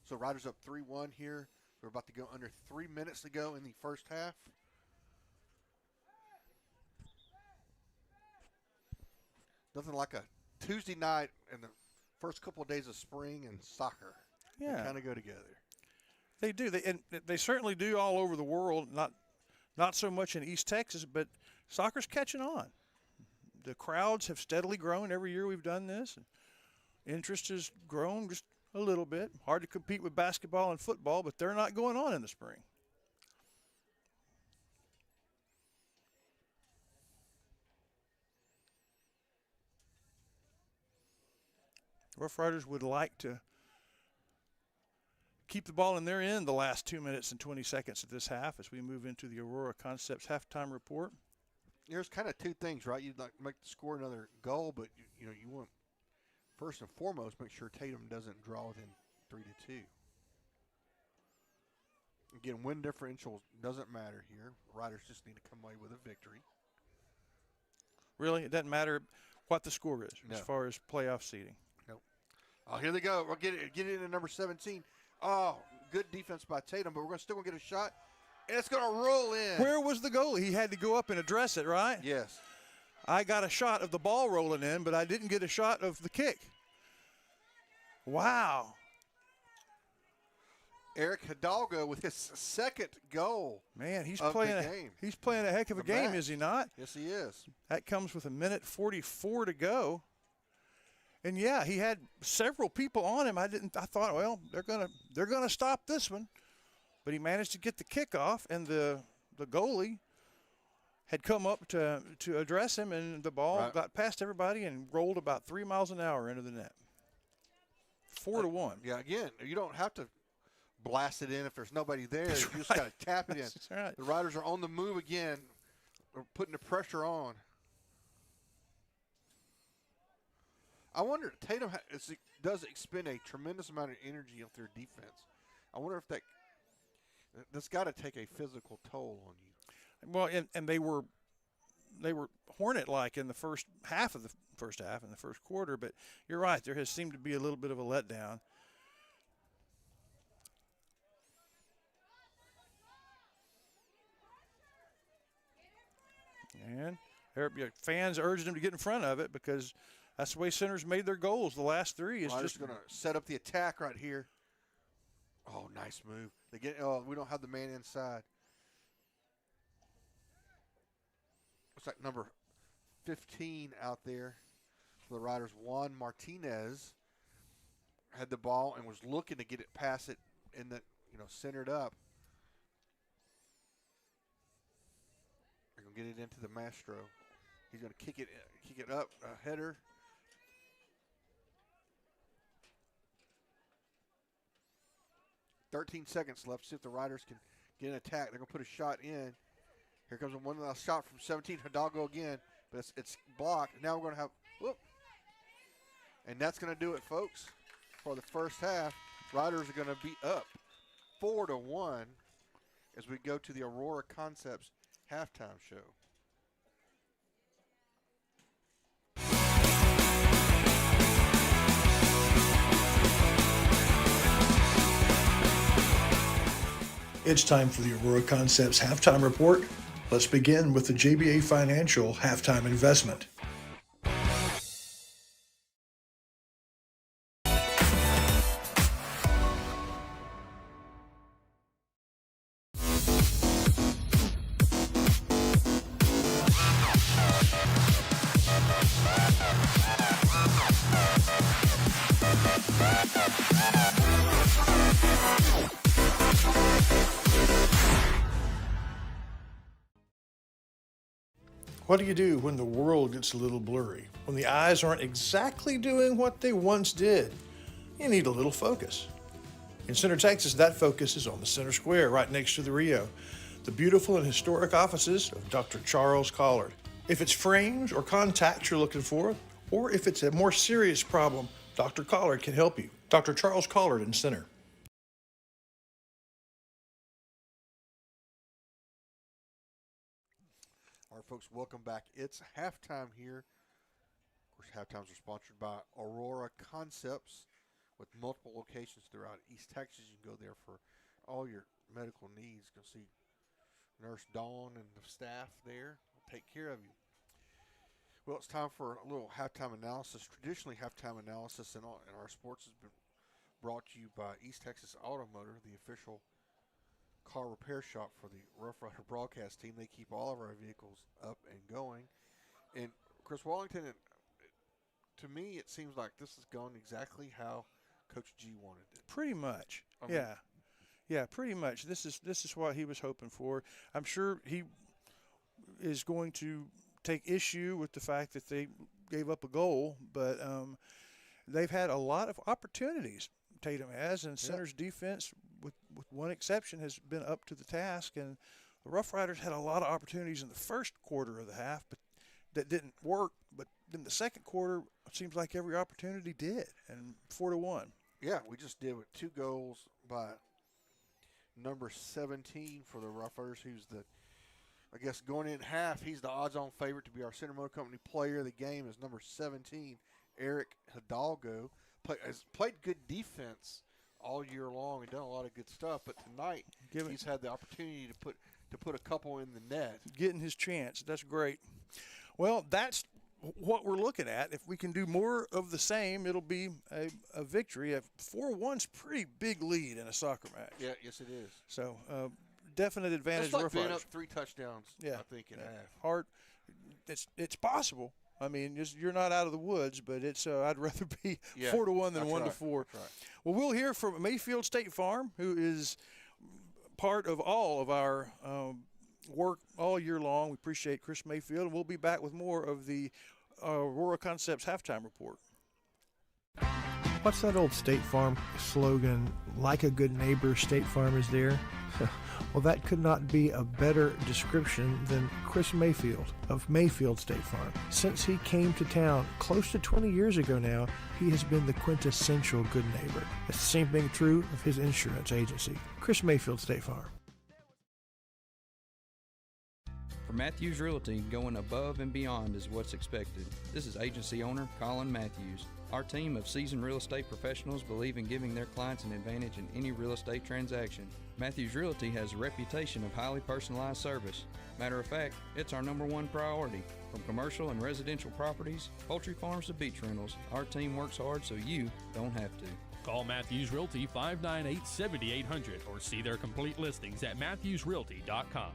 So Riders up 3-1 here. We're about to go under 3 minutes to go in the first half. Nothing like a Tuesday night in the first couple of days of spring and soccer. Yeah. They kind of go together. They do. They certainly do all over the world, not so much in East Texas, but soccer's catching on. The crowds have steadily grown every year we've done this. Interest has grown just a little bit. Hard to compete with basketball and football, but they're not going on in the spring. Rough Riders would like to keep the ball in their end the last 2 minutes and 20 seconds of this half as we move into the Aurora Concepts halftime report. There's kind of two things, right? You'd like to score another goal, but you want first and foremost make sure Tatum doesn't draw within 3-2. Again, win differential doesn't matter here. Riders just need to come away with a victory. Really, it doesn't matter what the score is as far as playoff seeding. Nope. Oh, here they go. We'll get it into number 17. Oh, good defense by Tatum, but we're still going to get a shot. And it's going to roll in. Where was the goalie? He had to go up and address it, right? Yes. I got a shot of the ball rolling in, but I didn't get a shot of the kick. Wow. Eric Hidalgo with his second goal. Man, he's of playing the a game. He's playing a heck of a game, is he not? Yes, he is. That comes with 1:44 to go. And yeah, he had several people on him. I thought, well, they're gonna stop this one. But he managed to get the kickoff, and the goalie had come up to address him, and the ball got past everybody and rolled about 3 miles an hour into the net. 4-1. Yeah, again, you don't have to blast it in if there's nobody there. You just got to tap it in. That's right. The Riders are on the move again. They're putting the pressure on. I wonder, Tatum does expend a tremendous amount of energy of their defense. I wonder if that's got to take a physical toll on you. Well, and they were hornet-like in the first half in the first quarter. But you're right, there has seemed to be a little bit of a letdown. And fans urged him to get in front of it because that's the way Center's made their goals. The last three is Riders just going to set up the attack right here. Oh, nice move. They get. Oh, we don't have the man inside. Looks like number 15 out there for the Riders. Juan Martinez had the ball and was looking to get it past it in the, centered up. They're going to get it into the Maestro. He's going to kick it up, a header. .13 seconds left. See if the Riders can get an attack. They're going to put a shot in. Here comes one last shot from 17. Hidalgo again, but it's blocked. Now we're going to have, whoop. And that's going to do it, folks, for the first half. Riders are going to be up 4-1 as we go to the Aurora Concepts halftime show. It's time for the Aurora Concepts halftime report. Let's begin with the JBA Financial halftime investment. What do you do when the world gets a little blurry? When the eyes aren't exactly doing what they once did? You need a little focus. In Center, Texas, that focus is on the Center Square, right next to the Rio, the beautiful and historic offices of Dr. Charles Collard. If it's frames or contacts you're looking for, or if it's a more serious problem, Dr. Collard can help you. Dr. Charles Collard in Center. All right, folks, welcome back. It's halftime here. Of course, halftimes are sponsored by Aurora Concepts with multiple locations throughout East Texas. You can go there for all your medical needs. Go see Nurse Dawn and the staff there. Will take care of you. Well, it's time for a little halftime analysis. Traditionally, halftime analysis in our sports has been brought to you by East Texas Automotive, the official car repair shop for the Rough Rider broadcast team. They keep all of our vehicles up and going. And Chris Wallington, to me, it seems like this has gone exactly how Coach G wanted it. Pretty much. Yeah, pretty much. This is what he was hoping for. I'm sure he is going to take issue with the fact that they gave up a goal, but they've had a lot of opportunities. Tatum has, and Center's defense, with one exception, has been up to the task. And the Rough Riders had a lot of opportunities in the first quarter of the half, but that didn't work. But in the second quarter, it seems like every opportunity did, and 4-1. Yeah, we just did with 2 goals by number 17 for the Rough Riders, who's I guess going in half, he's the odds-on favorite to be our Center Motor Company player of the game is number 17, Eric Hidalgo. Has played good defense all year long and done a lot of good stuff, but tonight he's had the opportunity to put a couple in the net. Getting his chance. That's great. Well, that's what we're looking at. If we can do more of the same, it'll be a victory. 4-1's pretty big lead in a soccer match. Yeah, yes it is. So definite advantage. That's like being up 3 touchdowns, I think, in half. Hard. It's possible. I mean, you're not out of the woods, but it's. I'd rather be 4-1 than 1-4. That's right. Well, we'll hear from Mayfield State Farm, who is part of all of our work all year long. We appreciate Chris Mayfield, and we'll be back with more of the Aurora Concepts halftime report. What's that old State Farm slogan? Like a good neighbor, State Farm is there. Well, that could not be a better description than Chris Mayfield of Mayfield State Farm. Since he came to town close to 20 years ago now, he has been the quintessential good neighbor. The same thing true of his insurance agency, Chris Mayfield State Farm. From Matthews Realty, going above and beyond is what's expected. This is agency owner Colin Matthews. Our team of seasoned real estate professionals believe in giving their clients an advantage in any real estate transaction. Matthews Realty has a reputation of highly personalized service. Matter of fact, it's our #1 priority. From commercial and residential properties, poultry farms to beach rentals, our team works hard so you don't have to. Call Matthews Realty 598-7800 or see their complete listings at matthewsrealty.com.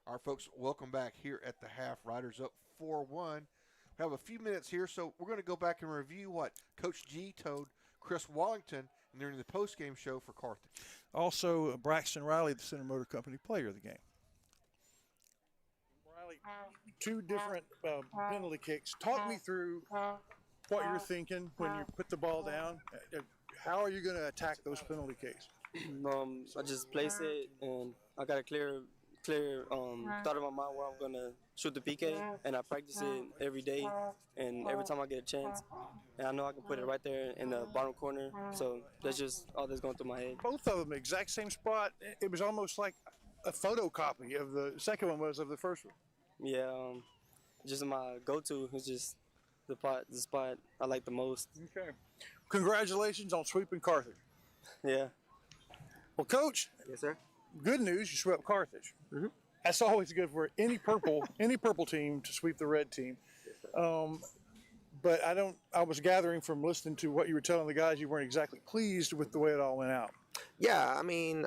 All right, folks, welcome back here at the half. Riders up 4-1. We have a few minutes here, so we're going to go back and review what Coach G told Chris Wallington during the postgame show for Carthage. Also, Braxton Riley, the Center Motor Company player of the game. Riley, 2 different penalty kicks. Talk me through what you're thinking when you put the ball down. How are you going to attack those penalty kicks? I just place it, and I got a clear thought in my mind where I'm going to shoot the PK, and I practice it every day and every time I get a chance. And I know I can put it right there in the bottom corner, so that's just all that's going through my head. Both of them, exact same spot. It was almost like a photocopy of the second one was of the first one. Yeah, just my go-to is just the spot I like the most. Okay. Congratulations on sweeping Carthage. Yeah. Well, Coach. Yes, sir. Good news, you swept Carthage. Mm-hmm. That's always good for any purple team to sweep the red team. But I was gathering from listening to what you were telling the guys, you weren't exactly pleased with the way it all went out. Yeah, I mean,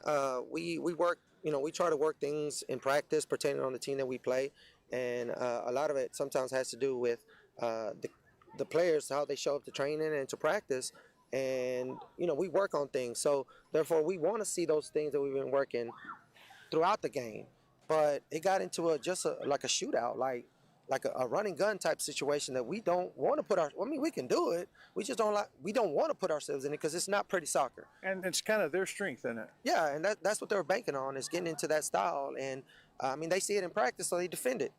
we work, we try to work things in practice pertaining on the team that we play, and a lot of it sometimes has to do with the players, how they show up to training and to practice, and we work on things. So therefore, we want to see those things that we've been working throughout the game. But it got into like a shootout, like a running gun type situation that we don't want to we can do it. We just we don't want to put ourselves in it because it's not pretty soccer. And it's kind of their strength, isn't it? Yeah, and that's what they were banking on, is getting into that style. And they see it in practice, so they defend it.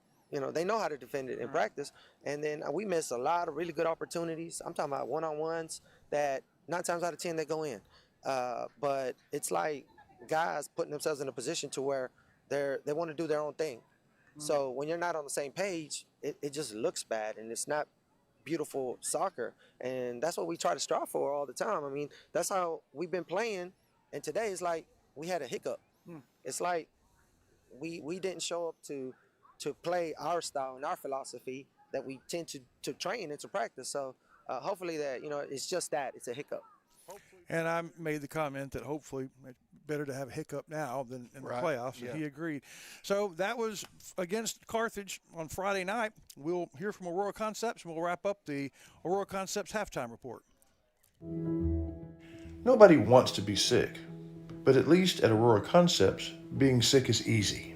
They know how to defend it in practice. And then we miss a lot of really good opportunities. I'm talking about one-on-ones that 9 times out of 10 they go in. But it's like guys putting themselves in a position to where they want to do their own thing. So when you're not on the same page, it just looks bad, and it's not beautiful soccer. And that's what we try to strive for all the time. I mean, that's how we've been playing. And today it's like we had a hiccup. It's like we didn't show up to play our style and our philosophy that we tend to train and to practice. So hopefully that, it's just that. It's a hiccup. And I made the comment that hopefully it's better to have a hiccup now than in the playoffs, and he agreed. So that was against Carthage on Friday night. We'll hear from Aurora Concepts, and we'll wrap up the Aurora Concepts halftime report. Nobody wants to be sick, but at least at Aurora Concepts, being sick is easy.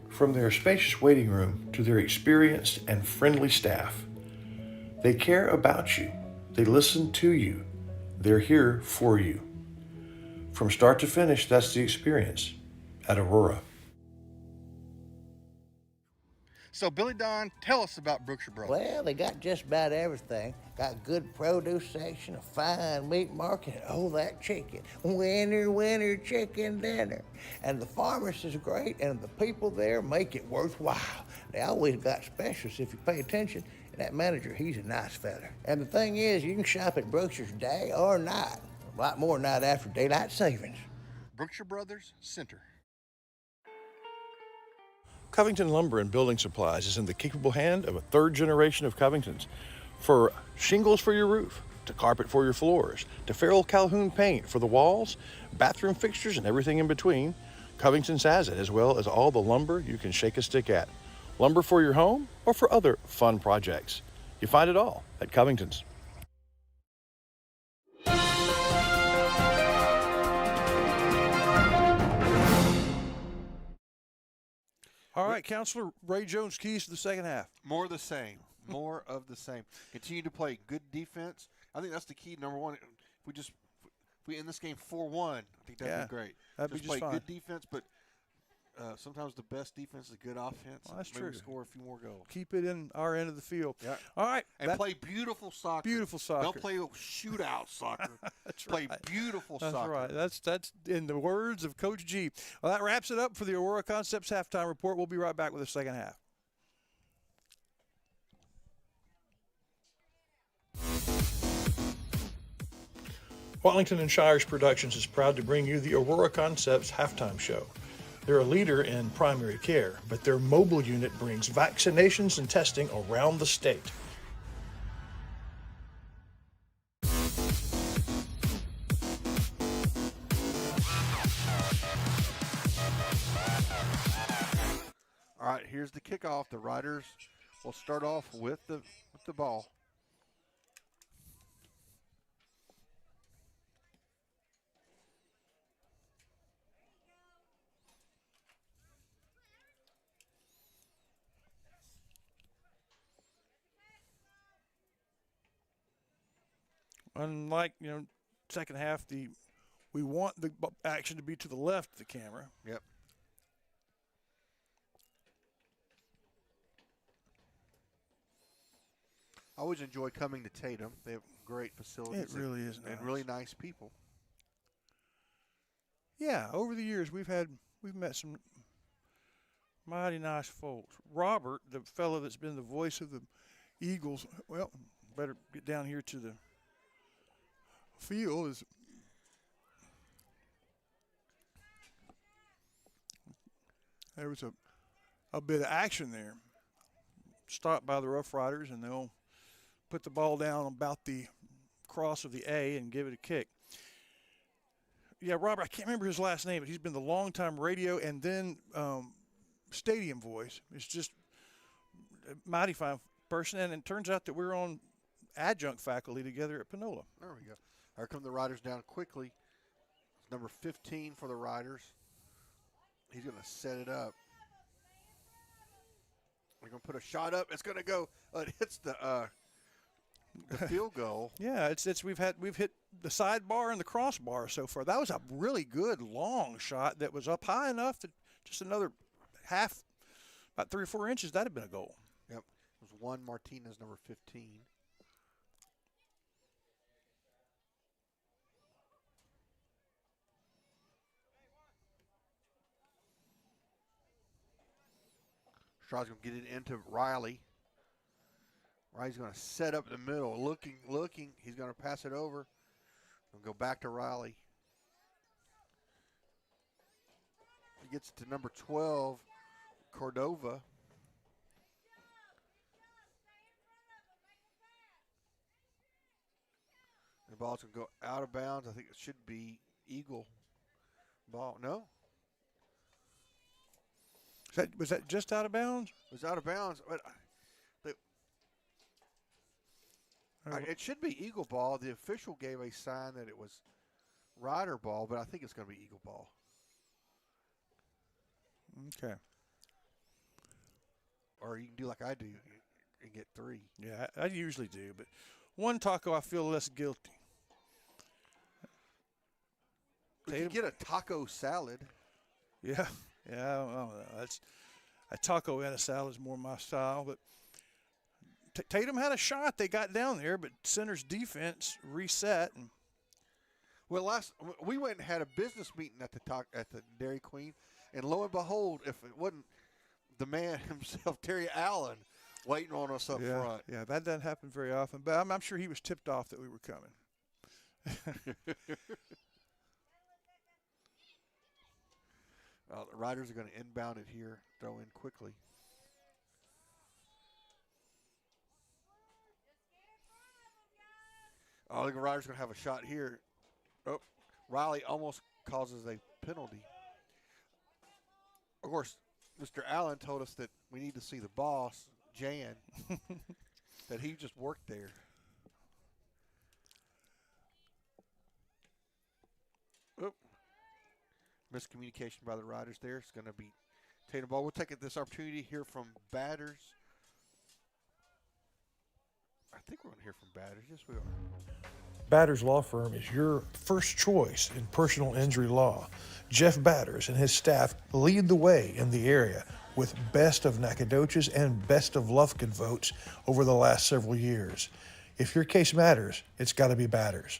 From their spacious waiting room to their experienced and friendly staff, they care about you. They listen to you. They're here for you. From start to finish, that's the experience at Aurora. So, Billy Don, tell us about Brookshire Brothers. Well, they got just about everything. Got good produce section, a fine meat market, and that chicken. Winner, chicken dinner. And the pharmacist is great, and the people there make it worthwhile. They always got specials if you pay attention. And that manager, he's a nice fella. And the thing is, you can shop at Brookshire's day or night. A lot more night after daylight savings. Brookshire Brothers Center. Covington Lumber and Building Supplies is in the capable hand of a third generation of Covingtons. For shingles for your roof, to carpet for your floors, to Farrell Calhoun paint for the walls, bathroom fixtures, and everything in between, Covington's has it, as well as all the lumber you can shake a stick at. Lumber for your home or for other fun projects. You find it all at Covington's. All right, Counselor Ray Jones, keys to the second half. More of the same. More of the same. Continue to play good defense. I think that's the key, number one. If we end this game 4-1, I think that'd be great. That'd be just play fine. good defense, but sometimes the best defense is good offense. Well, that's Maybe true. we score a few more goals. Keep it in our end of the field. Yeah. All right. And play beautiful soccer. Beautiful soccer. Don't play shootout soccer. That's play right. beautiful That's soccer. right. That's in the words of Coach G. Well, that wraps it up for the Aurora Concepts halftime report. We'll be right back with the second half. Wellington and Shires Productions is proud to bring you the Aurora Concepts halftime show. They're a leader in primary care, but their mobile unit brings vaccinations and testing around the state. All right, here's the kickoff. The Riders will start off with the ball. Unlike, second half, we want the action to be to the left of the camera. Yep. I always enjoy coming to Tatum. They have great facilities. It really is and nice. really nice people. Yeah, over the years we've met some mighty nice folks. Robert, the fellow that's been the voice of the Eagles, well, better get down here to the field. There was a bit of action there. Stopped by the Rough Riders, and they'll put the ball down about the cross of the A and give it a kick. Yeah, Robert, I can't remember his last name, but he's been the longtime radio and then stadium voice. It's just a mighty fine person, and it turns out that we're on adjunct faculty together at Panola. There we go. Here come the Riders down quickly. It's number 15 for the Riders. He's going to set it up. They're going to put a shot up. It's going to go. It hits the field goal. Yeah, we've hit the sidebar and the crossbar so far. That was a really good long shot that was up high enough that just another half, about 3 or 4 inches, that'd have been a goal. Yep. It was Juan Martinez, number 15. Straw's going to get it into Riley. Riley's going to set up the middle, looking. He's going to pass it over. He'll go back to Riley. He gets to number 12, Cordova. The ball's going to go out of bounds. I think it should be Eagle ball. No? Was that just out of bounds? It was out of bounds. But it should be Eagle ball. The official gave a sign that it was Rider ball, but I think it's going to be Eagle ball. Okay. Or you can do like I do and get 3. Yeah, I usually do, but one taco I feel less guilty. If you get a taco salad. Yeah, I don't know. That's a taco and a salad is more my style. But Tatum had a shot. They got down there, but center's defense reset. And well, we went and had a business meeting at the Dairy Queen, and lo and behold, if it wasn't the man himself, Terry Allen, waiting on us up front. Yeah, that doesn't happen very often. But I'm sure he was tipped off that we were coming. The Riders are going to inbound it here, throw in quickly. I think the Riders are going to have a shot here. Oh, Riley almost causes a penalty. Of course, Mr. Allen told us that we need to see the boss, Jan, that he just worked there. Oh. Miscommunication by the Riders there. It's going to be Tatum ball. We'll take this opportunity here from batters. I think we're going to hear from batters. Yes, we are. Batters Law Firm is your first choice in personal injury law. Jeff Batters and his staff lead the way in the area with Best of Nacogdoches and Best of Lufkin votes over the last several years. If your case matters, it's got to be Batters.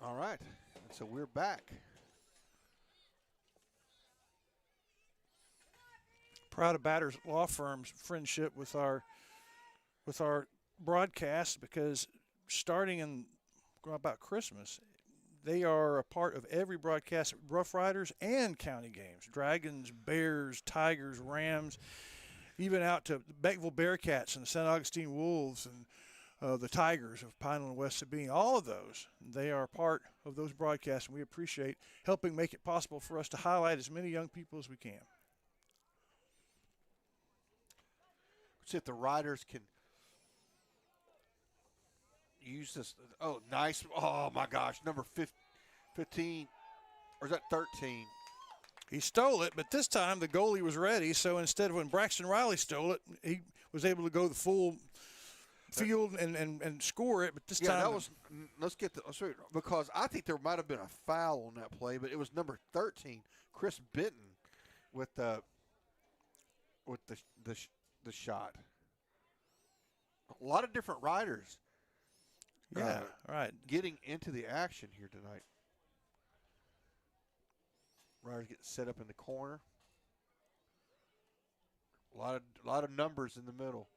All right, and so we're back. Proud of Batters Law Firm's friendship with our broadcast, because starting in about Christmas, they are a part of every broadcast, Rough Riders and county games, Dragons, Bears, Tigers, Rams, even out to Beckville Bearcats and the St. Augustine Wolves and the Tigers of Pineland West Sabine. All of those, they are part of those broadcasts, and we appreciate helping make it possible for us to highlight as many young people as we can. Let's see if the Riders can use this. Oh, nice. Oh, my gosh. Number 15, or is that 13? He stole it, but this time the goalie was ready, so instead of when Braxton Riley stole it, he was able to go the full field and score it, but this time. That was, let's get the, because I think there might have been a foul on that play, but it was number 13, Chris Benton, with the shot. A lot of different riders. Yeah, right. Getting into the action here tonight. Riders get set up in the corner. A lot of numbers in the middle.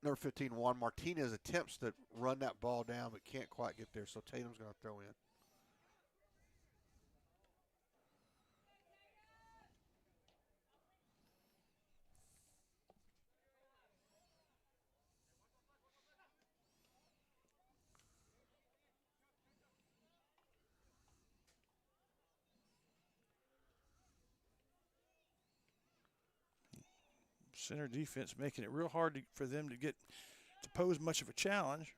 Number 15, Juan Martinez attempts to run that ball down but can't quite get there, so Tatum's going to throw in. Center defense making it real hard for them to pose much of a challenge.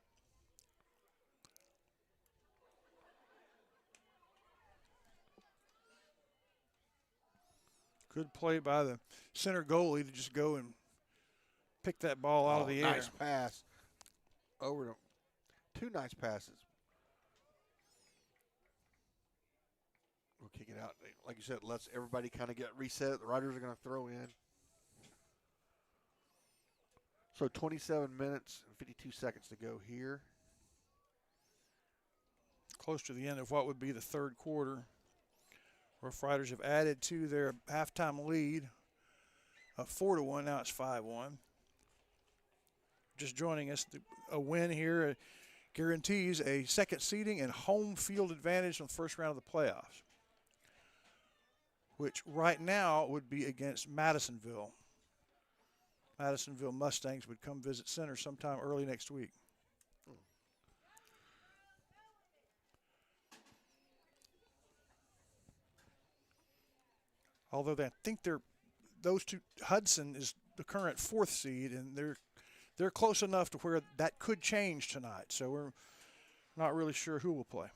Good play by the center goalie to just go and pick that ball out of the air. Nice pass. Over to 2 nice passes. We'll kick it out. Like you said, let's everybody kind of get reset. The Riders are going to throw in. So 27 minutes and 52 seconds to go here. Close to the end of what would be the third quarter. Rough Riders have added to their halftime lead of 4-1. Now it's 5-1. Just joining us, a win here guarantees a second seeding and home field advantage on the first round of the playoffs, which right now would be against Madisonville. Madisonville Mustangs would come visit Center sometime early next week. Although I think those two, Hudson is the current 4th seed, and they're close enough to where that could change tonight. So we're not really sure who will play.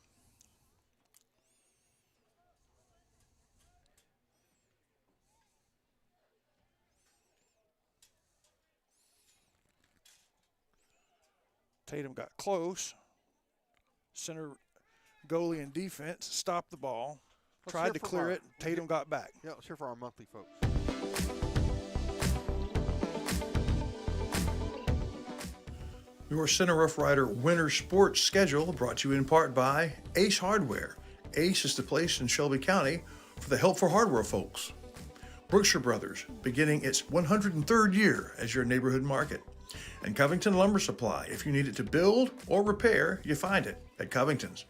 Tatum got close. Center goalie and defense stopped the ball. Tried to clear it. Tatum got back. Yeah, let's hear for our monthly folks. Your Center Rough Rider winter sports schedule brought to you in part by Ace Hardware. Ace is the place in Shelby County for the helpful hardware folks. Brookshire Brothers, beginning its 103rd year as your neighborhood market. And Covington Lumber Supply. If you need it to build or repair, you find it at Covington's.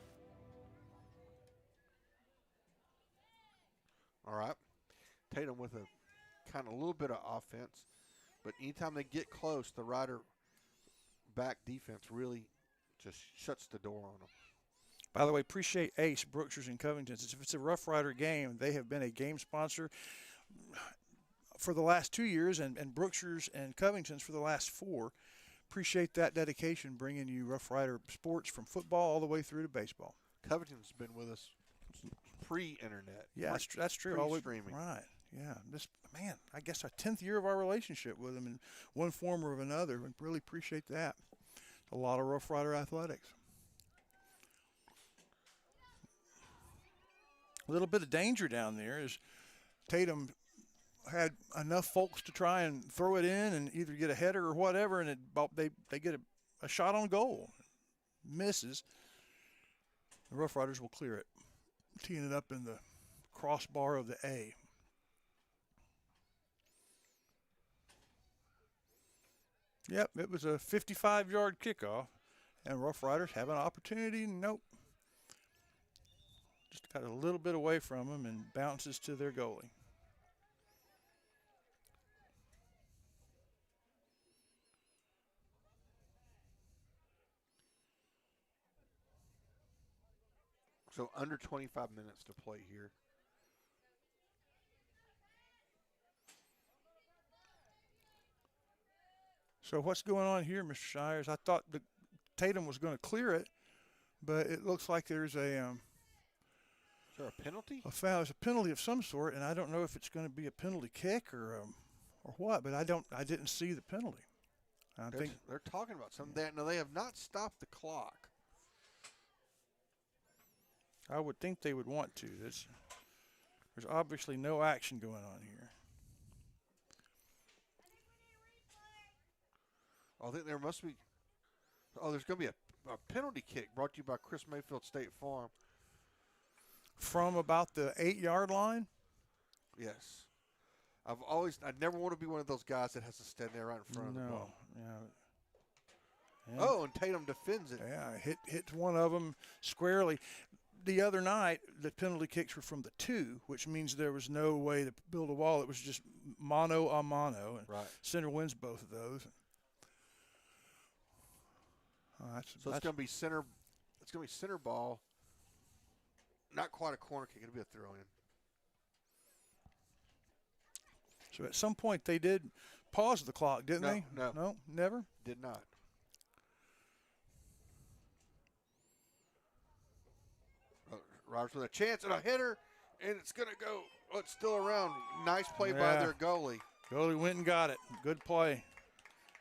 All right. Tatum with a kind of a little bit of offense, but anytime they get close, the Rider back defense really just shuts the door on them. By the way, appreciate Ace, Brookshire's, and Covington's. If it's a Rough Rider game, they have been a game sponsor for the last 2 years, and Brookshire's and Covington's for the last 4. appreciate that dedication, bringing you Rough Rider sports from football all the way through to baseball. Covington's been with us pre-internet. Yeah, that's true. Pre-streaming. Right. Yeah. Man, I guess our 10th year of our relationship with him in one form or another. We really appreciate that. A lot of Rough Rider athletics. A little bit of danger down there is Tatum had enough folks to try and throw it in and either get a header or whatever, and they get a shot on goal. Misses. The Rough Riders will clear it, teeing it up in the crossbar of the A. Yep, it was a 55-yard kickoff, and Rough Riders have an opportunity. Nope. Just got a little bit away from them and bounces to their goalie. So under 25 minutes to play here. So what's going on here, Mr. Shires? I thought that Tatum was going to clear it, but it looks like there's a Is there a penalty? There's a penalty of some sort, and I don't know if it's going to be a penalty kick or what. But I didn't see the penalty. I think they're talking about something. No, they have not stopped the clock. I would think they would want to. There's obviously no action going on here. I think there must be. Oh, there's going to be a penalty kick brought to you by Chris Mayfield State Farm. From about the 8-yard line? Yes. I never want to be one of those guys that has to stand there right in front of the ball. Yeah. Oh, and Tatum defends it. Yeah, hits one of them squarely. The other night, the penalty kicks were from the 2, which means there was no way to build a wall. It was just mano a mano. And right. Center wins both of those. It's going to be center. It's going to be center ball. Not quite a corner kick. It'll be a throw-in. So at some point they did pause the clock, didn't they? No, never. Did not. Riders with a chance and a hitter, and it's going to go. Oh, it's still around. Nice play by their goalie. Goalie went and got it. Good play.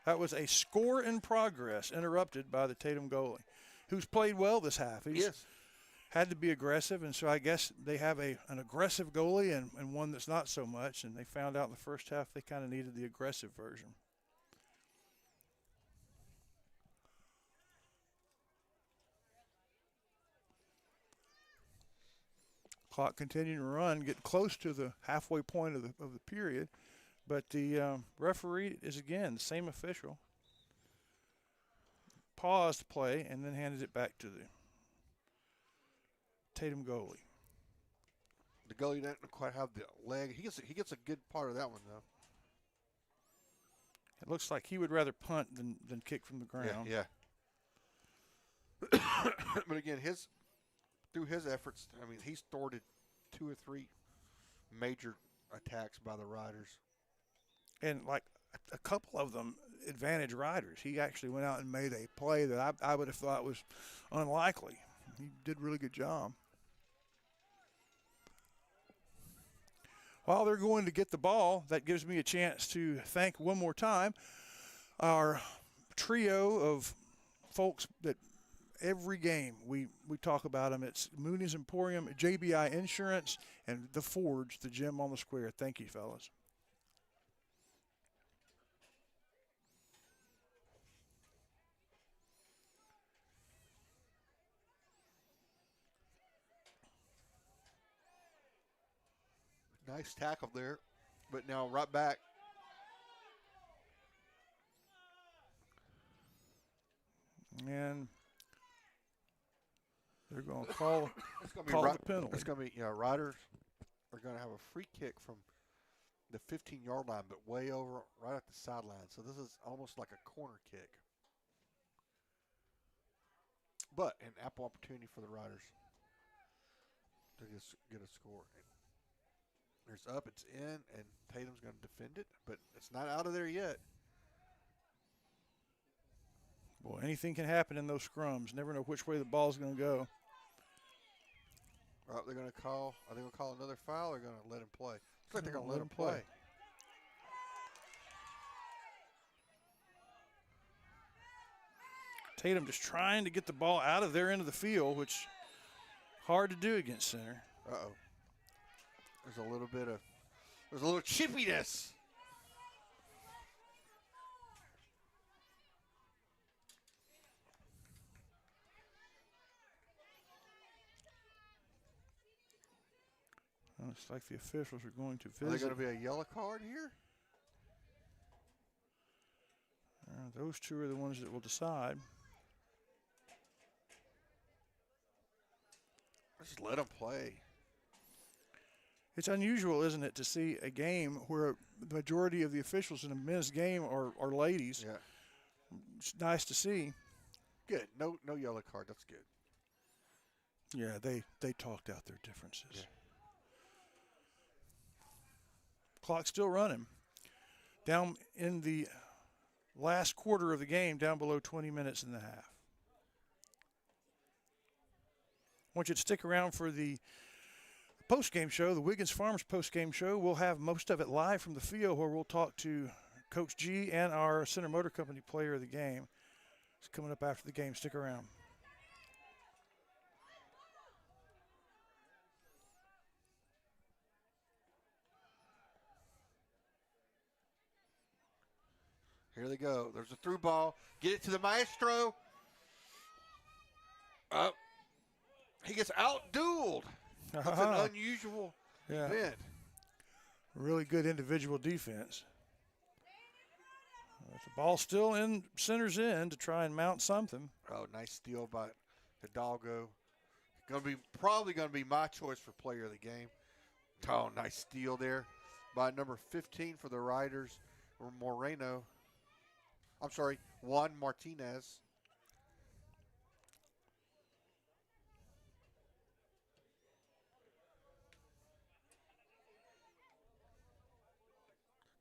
That was a score in progress interrupted by the Tatum goalie, who's played well this half. He's had to be aggressive, and so I guess they have an aggressive goalie and one that's not so much, and they found out in the first half they kind of needed the aggressive version. Clock continuing to run, getting close to the halfway point of the period, but the referee is again the same official. Paused play and then handed it back to the Tatum goalie. The goalie doesn't quite have the leg. He gets a good part of that one though. It looks like he would rather punt than kick from the ground. Yeah. But again, through his efforts, I mean, he's thwarted 2 or 3 major attacks by the Riders. And like a couple of them advantage Riders. He actually went out and made a play that I would have thought was unlikely. He did a really good job. While they're going to get the ball, that gives me a chance to thank one more time our trio of folks that every game we talk about them. It's Mooney's Emporium, JBI Insurance, and The Forge, the gym on the square. Thank you, fellas. Nice tackle there, but now right back. And they're going to call the penalty. It's going to be, Riders are going to have a free kick from the 15-yard line, but way over right at the sideline. So this is almost like a corner kick. But an ample opportunity for the Riders to get a score. There's up, it's in, and Tatum's going to defend it, but it's not out of there yet. Boy, anything can happen in those scrums. Never know which way the ball's going to go. Are they going to call another foul or going to let him play? Looks like they're going to let him play. Tatum just trying to get the ball out of their end of the field, which hard to do against center. Uh-oh. There's a little chippiness. Looks like the officials are going to visit. Are there going to be a yellow card here? Those two are the ones that will decide. Just let them play. It's unusual, isn't it, to see a game where the majority of the officials in a men's game are ladies. Yeah. It's nice to see. Good. No yellow card. That's good. Yeah, they talked out their differences. Yeah. Clock still running. Down in the last quarter of the game, down below 20 minutes and a half. I want you to stick around for the post-game show, the Wiggins Farms post-game show. We'll have most of it live from the field where we'll talk to Coach G and our Center Motor Company player of the game. It's coming up after the game. Stick around. Here they go. There's a through ball. Get it to the maestro. Up. He gets out-dueled. That's an unusual event. Really good individual defense. The ball's still in center's end to try and mount something. Oh, nice steal by Hidalgo. Probably going to be my choice for player of the game. Oh, nice steal there by number 15 for the Riders, Moreno. I'm sorry, Juan Martinez.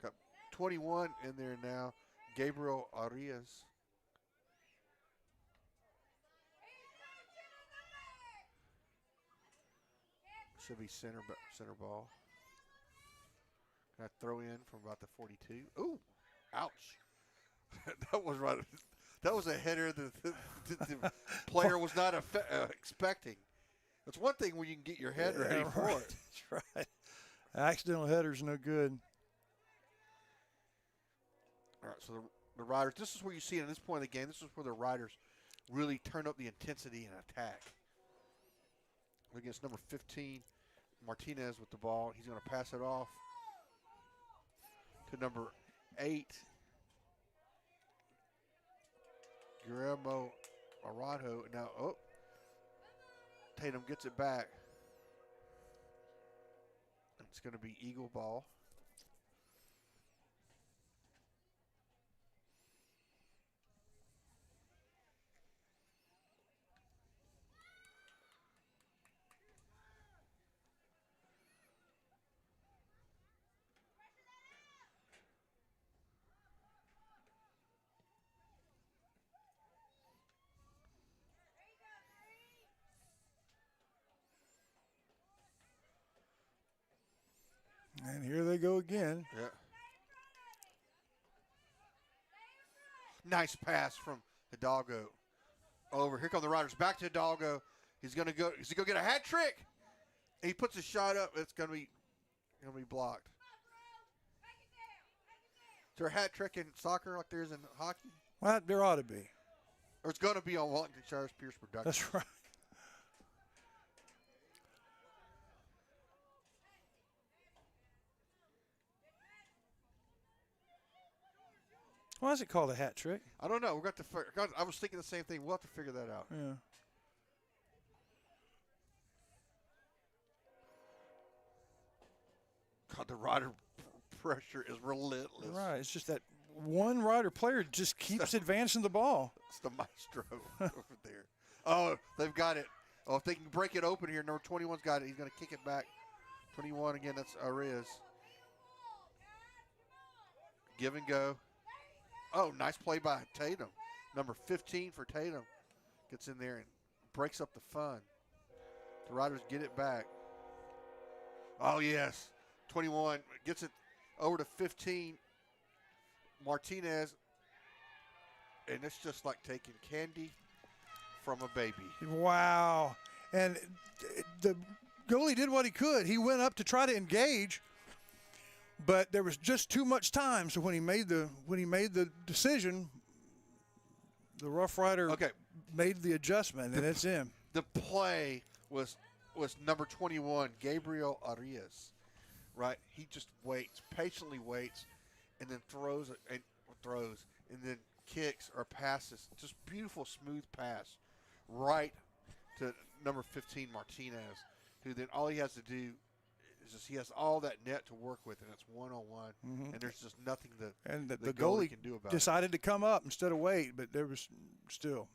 Got 21 in there now, Gabriel Arias. Should be center ball. Got to throw in from about the 42. Ooh, ouch. That was right. That was a header that the player was not expecting. It's one thing when you can get your head ready for right. it. That's right. Accidental header's no good. All right, so the Riders, this is where you see it at this point of the game, this is where the Riders really turn up the intensity and attack. Against number 15, Martinez with the ball. He's going to pass it off to number 8, Guillermo Araujo. Now, Tatum gets it back. It's going to be Eagle ball. And here they go again. Yeah. Nice pass from Hidalgo. Over. Here come the Riders. Back to Hidalgo. He's gonna go. Is he gonna get a hat trick? He puts a shot up. It's gonna be blocked. Is there a hat trick in soccer like there is in hockey? Well, there ought to be. Or it's gonna be on Walton Charles Pierce Productions. That's right. Why is it called a hat trick? I don't know. I was thinking the same thing. We'll have to figure that out. Yeah. God, the Rider pressure is relentless. Right. It's just that one Rider player just keeps advancing the ball. It's the maestro over there. Oh, they've got it. Oh, if they can break it open here, number 21's got it. He's going to kick it back. 21 again. That's Arias. Give and go. Oh, nice play by Tatum. Number 15 for Tatum gets in there and breaks up the fun. The Riders get it back. Oh, yes. 21 gets it over to 15. Martinez. And it's just like taking candy from a baby. Wow. And the goalie did what he could. He went up to try to engage, but there was just too much time. So when he made the decision, the Rough Rider made the adjustment, and it's in. The play was number 21, Gabriel Arias, right? He just patiently waits, and then throws, and then kicks or passes. Just beautiful, smooth pass right to number 15, Martinez, who then all he has to do is he has all that net to work with, and it's one-on-one, and there's just nothing that the goalie can do about it. Decided to come up instead of wait, but there was still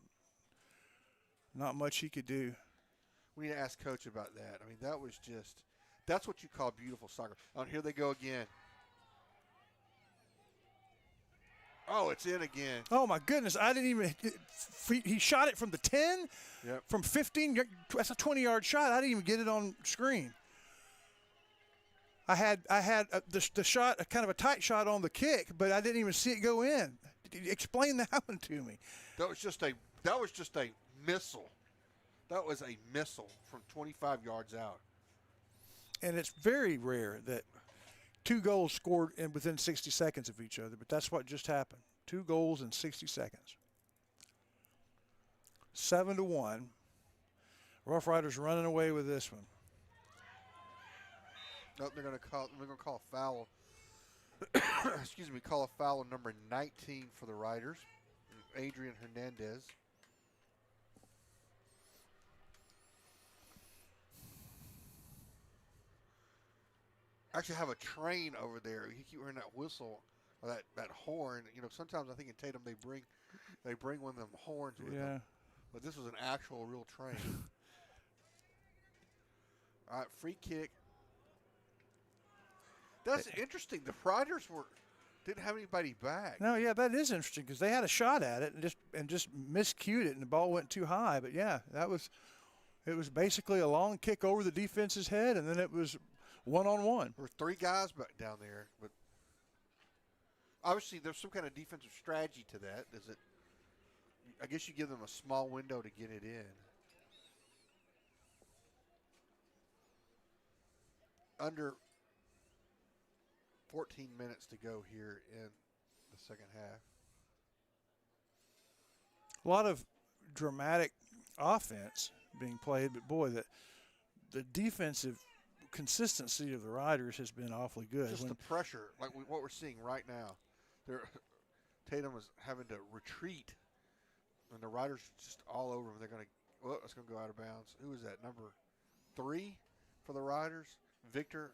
not much he could do. We need to ask Coach about that. I mean, that's what you call beautiful soccer. Oh, and here they go again. Oh, it's in again. Oh, my goodness. I didn't even – he shot it from the 10, from 15. That's a 20-yard shot. I didn't even get it on screen. I had the shot, kind of a tight shot on the kick, but I didn't even see it go in. Explain that one to me. That was just a missile. That was a missile from 25 yards out. And it's very rare that two goals scored within 60 seconds of each other, but that's what just happened. 2 goals in 60 seconds. 7-1. Rough Riders running away with this one. Nope, they're going to call a foul. Excuse me, call a foul on number 19 for the Riders, Adrian Hernandez. Actually have a train over there. You keep hearing that whistle or that horn. You know, sometimes I think in Tatum they bring one of them horns with them. But this was an actual real train. All right, free kick. That's interesting. The Riders didn't have anybody back. No, yeah, that is interesting because they had a shot at it and just miscued it, and the ball went too high. But yeah, it was basically a long kick over the defense's head, and then it was one-on-one. There were 3 guys back down there, but obviously there's some kind of defensive strategy to that. I guess you give them a small window to get it in. Under 14 minutes to go here in the second half. A lot of dramatic offense being played, but boy, the defensive consistency of the Riders has been awfully good. Just the pressure, like what we're seeing right now. Tatum was having to retreat, and the Riders just all over him. They're going to, it's going to go out of bounds. Who is that? Number 3 for the Riders, Victor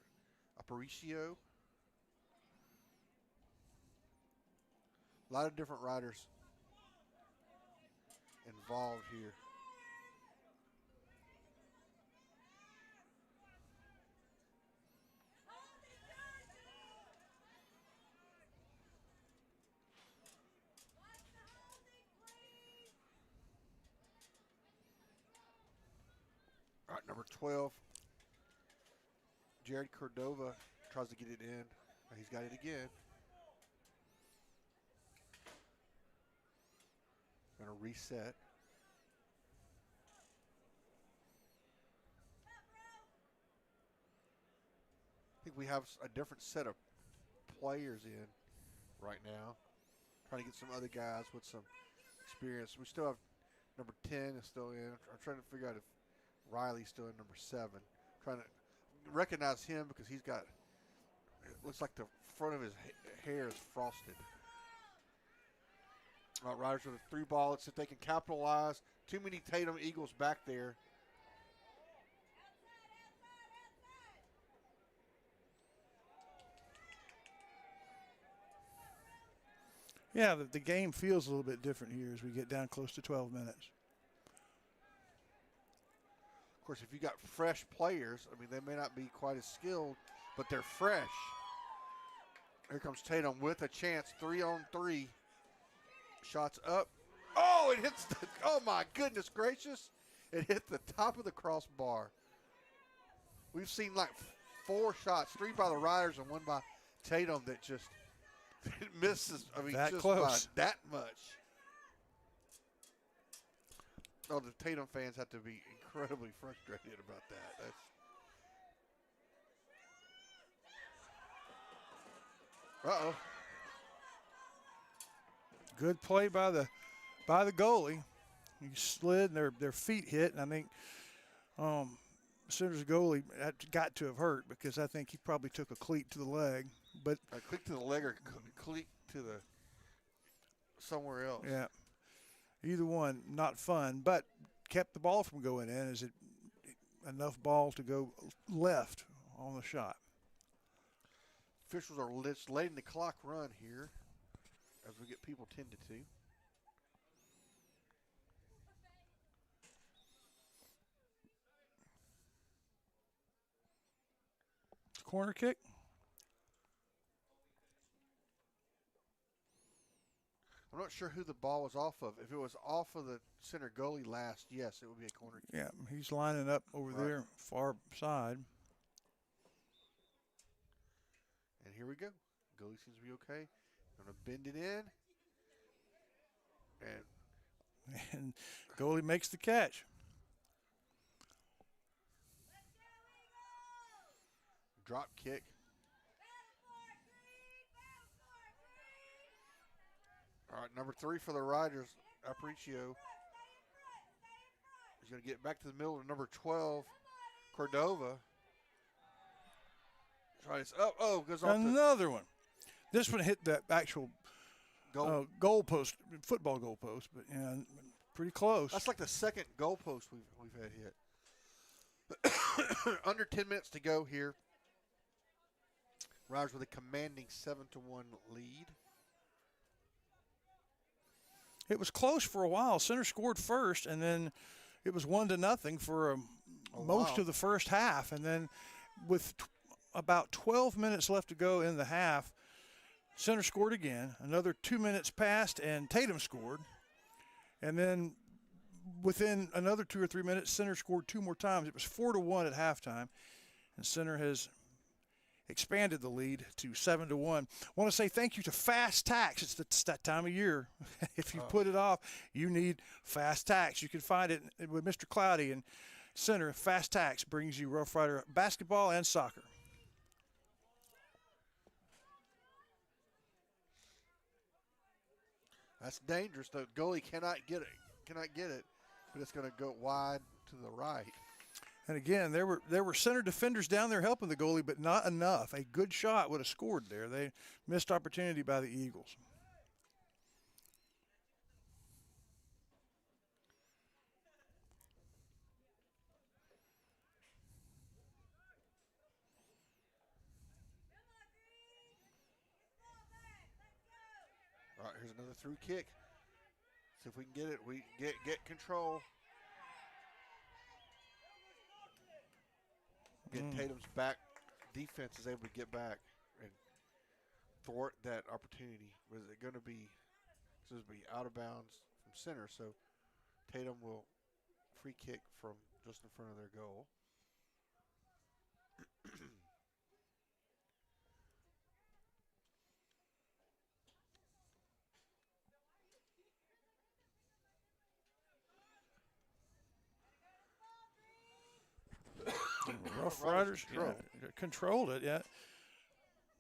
Aparicio. A lot of different Riders involved here. All right, number 12, Jared Cordova tries to get it in. He's got it again. Going to reset. I think we have a different set of players in right now. Trying to get some other guys with some experience. We still have number 10 is still in. I'm trying to figure out if Riley's still in number 7. Trying to recognize him because he's got, it looks like the front of his hair is frosted. Riders with a 3 ball. Let's see if they can capitalize. Too many Tatum Eagles back there. Yeah, the game feels a little bit different here as we get down close to 12 minutes. Of course, if you got fresh players, I mean, they may not be quite as skilled, but they're fresh. Here comes Tatum with a chance, 3-on-3. Shots up, Oh, it hits the, oh my goodness gracious. It hit the top of the crossbar. We've seen like 4 shots, 3 by the Riders and 1 by Tatum that just misses. I mean, that just close. by that much. Oh, the Tatum fans have to be incredibly frustrated about that. Uh-oh. Good play by the goalie. He slid and their feet hit, and I think Center's goalie that got to have hurt because I think he probably took a cleat to the leg. But a cleat to the leg or cleat to the somewhere else. Yeah. Either one, not fun, but kept the ball from going in. Is it enough ball to go left on the shot? Officials are letting the clock run here as we get people tended to. Corner kick. I'm not sure who the ball was off of. If it was off of the center goalie last, yes, it would be a corner kick. Yeah, he's lining up over there, far side. And here we go. Goalie seems to be okay. Going to bend it in. And goalie makes the catch. Drop kick. All right, number 3 for the Riders, Aparicio. He's going to get back to the middle of number 12, Cordova. Right, it's up. Oh, goes off. Another one. This one hit the actual goal post, football goal post, but yeah, pretty close. That's like the second goal post we've had hit. Under 10 minutes to go here. Riders with a commanding 7-1 lead. It was close for a while. Center scored first, and then it was 1-0 for most of the first half. And then with about 12 minutes left to go in the half, Center scored again. Another 2 minutes passed, and Tatum scored. And then within another 2 or 3 minutes, Center scored 2 more times. It was 4-1 at halftime, and Center has expanded the lead to 7-1. I want to say thank you to Fast Tax. It's that time of year. If you put it off, you need Fast Tax. You can find it with Mr. Cloudy and Center. Fast Tax brings you Rough Rider basketball and soccer. That's dangerous. The goalie cannot get it, but it's going to go wide to the right. And again, there were center defenders down there helping the goalie, but not enough. A good shot would have scored there. They missed opportunity by the Eagles. All right, here's another through kick. See if we can get it. We get control. Get Tatum's back. Defense is able to get back and thwart that opportunity. Was it going to be? This is be out of bounds from center, so Tatum will free kick from just in front of their goal. Rough Riders controlled it. Yeah,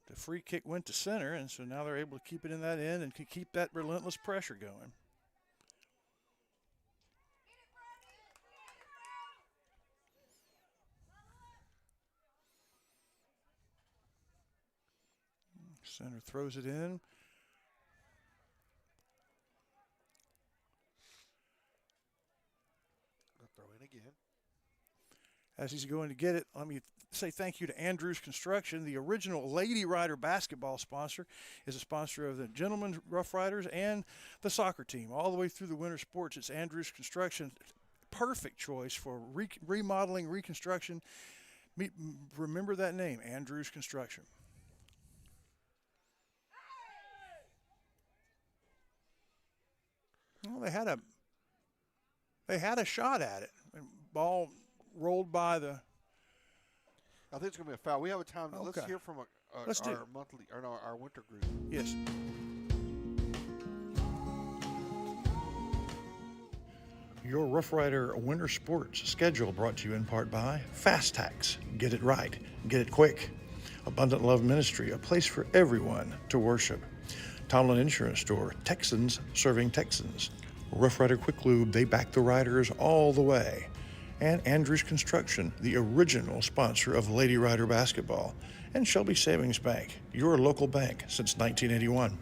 the free kick went to center, and so now they're able to keep it in that end and keep that relentless pressure going. Center throws it in. Throw in again. As he's going to get it, let me say thank you to Andrews Construction. The original Lady Rider basketball sponsor is a sponsor of the Gentlemen Rough Riders and the soccer team. All the way through the winter sports, it's Andrews Construction. Perfect choice for remodeling, reconstruction. Remember that name, Andrews Construction. Well, they had a shot at it. And ball rolled by the. I think it's going to be a foul. We have a time. Okay. Let's hear from our winter group. Yes. Your Rough Rider Winter Sports schedule brought to you in part by Fast Tax. Get it right. Get it quick. Abundant Love Ministry, a place for everyone to worship. Tomlin Insurance Store, Texans serving Texans. Rough Rider Quick Lube, they back the riders all the way. And Andrews Construction, the original sponsor of Lady Rider basketball. And Shelby Savings Bank, your local bank since 1981.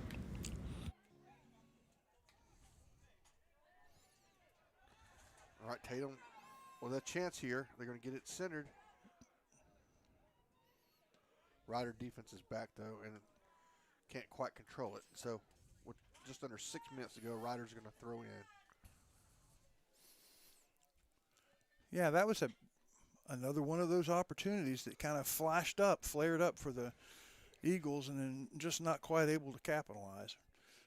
All right, Tatum with a chance here. They're going to get it centered. Rider defense is back, though, and can't quite control it. So with just under 6 minutes to go, Rider's going to throw in. Yeah, that was another one of those opportunities that kind of flared up for the Eagles, and then just not quite able to capitalize.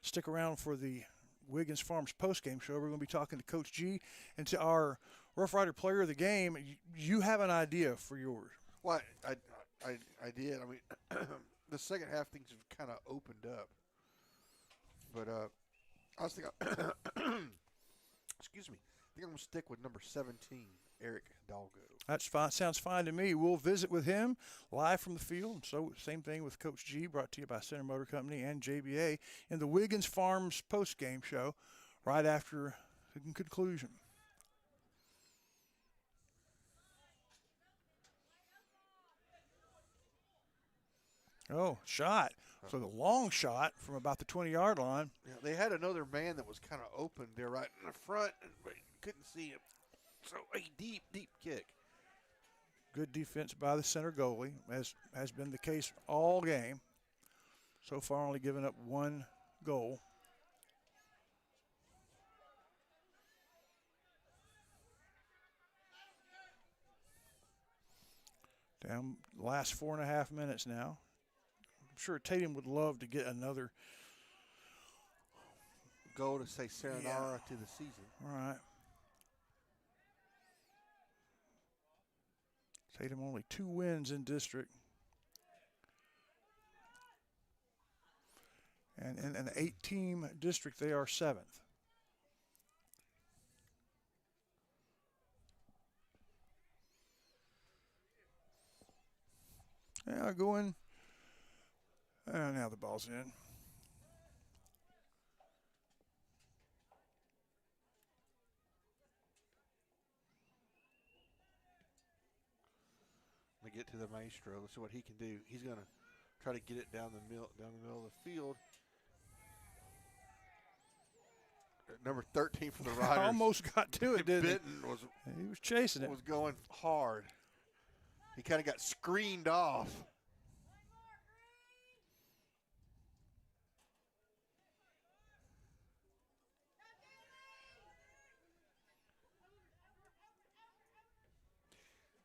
Stick around for the Wiggins Farms postgame show. We're going to be talking to Coach G and to our Rough Rider player of the game. You have an idea for yours. Well, I did. I mean, the second half things have kind of opened up. But I was thinking, excuse me, I think I'm going to stick with number 17, Eric Dalgo. That's fine. Sounds fine to me. We'll visit with him live from the field. So same thing with Coach G, brought to you by Center Motor Company and JBA in the Wiggins Farms postgame show right after the conclusion. Oh, shot. So the long shot from about the 20-yard line. Yeah, they had another man that was kind of open there right in the front, but couldn't see him. So a deep, deep kick. Good defense by the center goalie, as has been the case all game. So far only given up one goal. Down last 4.5 minutes now. I'm sure Tatum would love to get another goal to say sayonara to the season. All right. Tatum only 2 wins in district. And in an 8-team district, they are 7th. Yeah, going. Now the ball's in. They get to the maestro. Let's see what he can do. He's going to try to get it down the middle of the field. Number 13 for the Riders. Almost got to it, didn't he? He was chasing it. Was going hard. He kind of got screened off.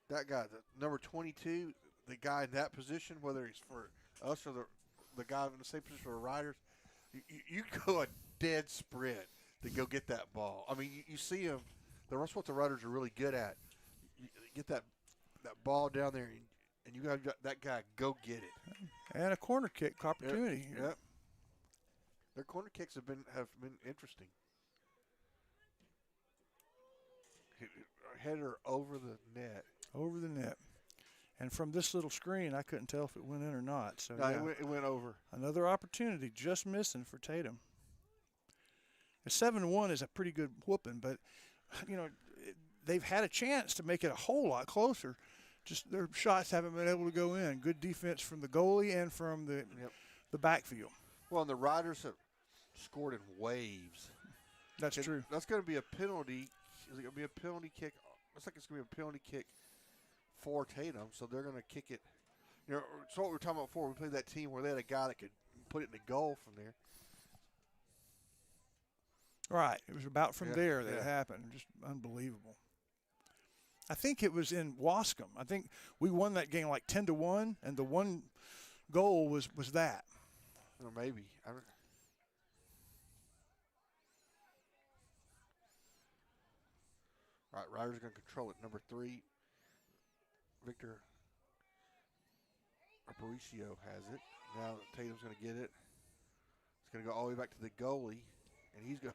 That guy, the number 22, the guy in that position, whether he's for us or the guy in the same position for the Riders, you go a dead sprint to go get that ball. I mean, you see him. That's what the Riders are really good at. You get that ball down there, and you got that guy go get it. And a corner kick opportunity. Yep. Their corner kicks have been interesting. Header over the net. Over the net. And from this little screen, I couldn't tell if it went in or not. So no, yeah. It went over. Another opportunity just missing for Tatum. A 7-1 is a pretty good whooping, but, they've had a chance to make it a whole lot closer. Just their shots haven't been able to go in. Good defense from the goalie and from the backfield. Well, and the Riders have scored in waves. That's true. That's going to be a penalty. Is it going to be a penalty kick? Looks like it's going to be a penalty kick for Tatum, so they're going to kick it. It's what we were talking about before. We played that team where they had a guy that could put it in the goal from there. Right. It was about from there that it happened. Just unbelievable. I think it was in Wascom. I think we won that game like 10-1, and the one goal was that. Or maybe. All right, Ryder's going to control it. Number 3, Victor Aparicio has it. Now Tatum's going to get it. It's going to go all the way back to the goalie, and he's going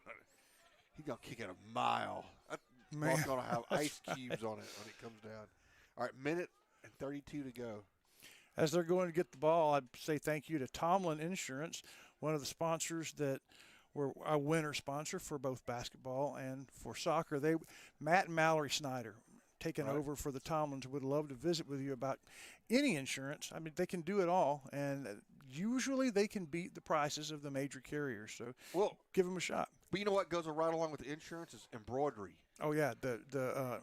to kick it a mile. That ball's going to have ice cubes on it when it comes down. All right, minute and 32 to go. As they're going to get the ball, I'd say thank you to Tomlin Insurance, one of the sponsors that were a winner sponsor for both basketball and for soccer. Matt and Mallory Snyder, taking over for the Tomlins, would love to visit with you about any insurance. I mean, they can do it all, and usually they can beat the prices of the major carriers. So give them a shot. But you know what goes right along with the insurance is embroidery. Oh, yeah, the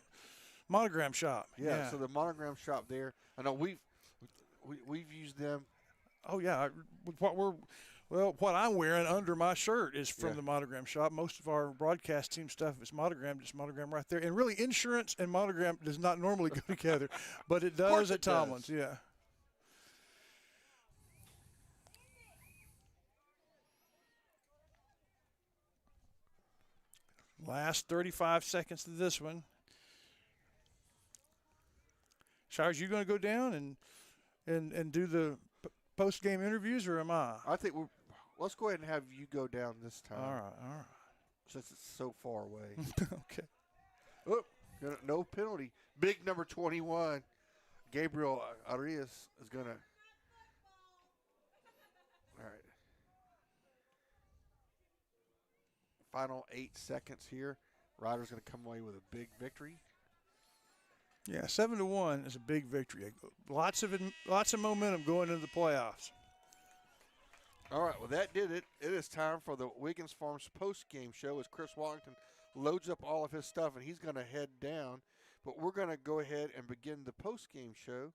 monogram shop. Yeah, so the monogram shop there. I know we've used them. Oh, yeah. What I'm wearing under my shirt is from the monogram shop. Most of our broadcast team stuff is monogrammed. It's monogram right there. And really, insurance and monogram does not normally go together, but it does at Tomlin's. Yeah. Last 35 seconds to this one. Shires, you going to go down and do the post-game interviews, or am I? I think let's go ahead and have you go down this time. All right. Since it's so far away. Okay. Oh, no penalty. Big number 21, Gabriel Arias is going to. All right. Final 8 seconds here. Ryder's going to come away with a big victory. Yeah, 7-1 is a big victory. Lots of momentum going into the playoffs. All right, well, that did it. It is time for the Wiggins Farms post-game show as Chris Wallington loads up all of his stuff, and he's going to head down. But we're going to go ahead and begin the post-game show.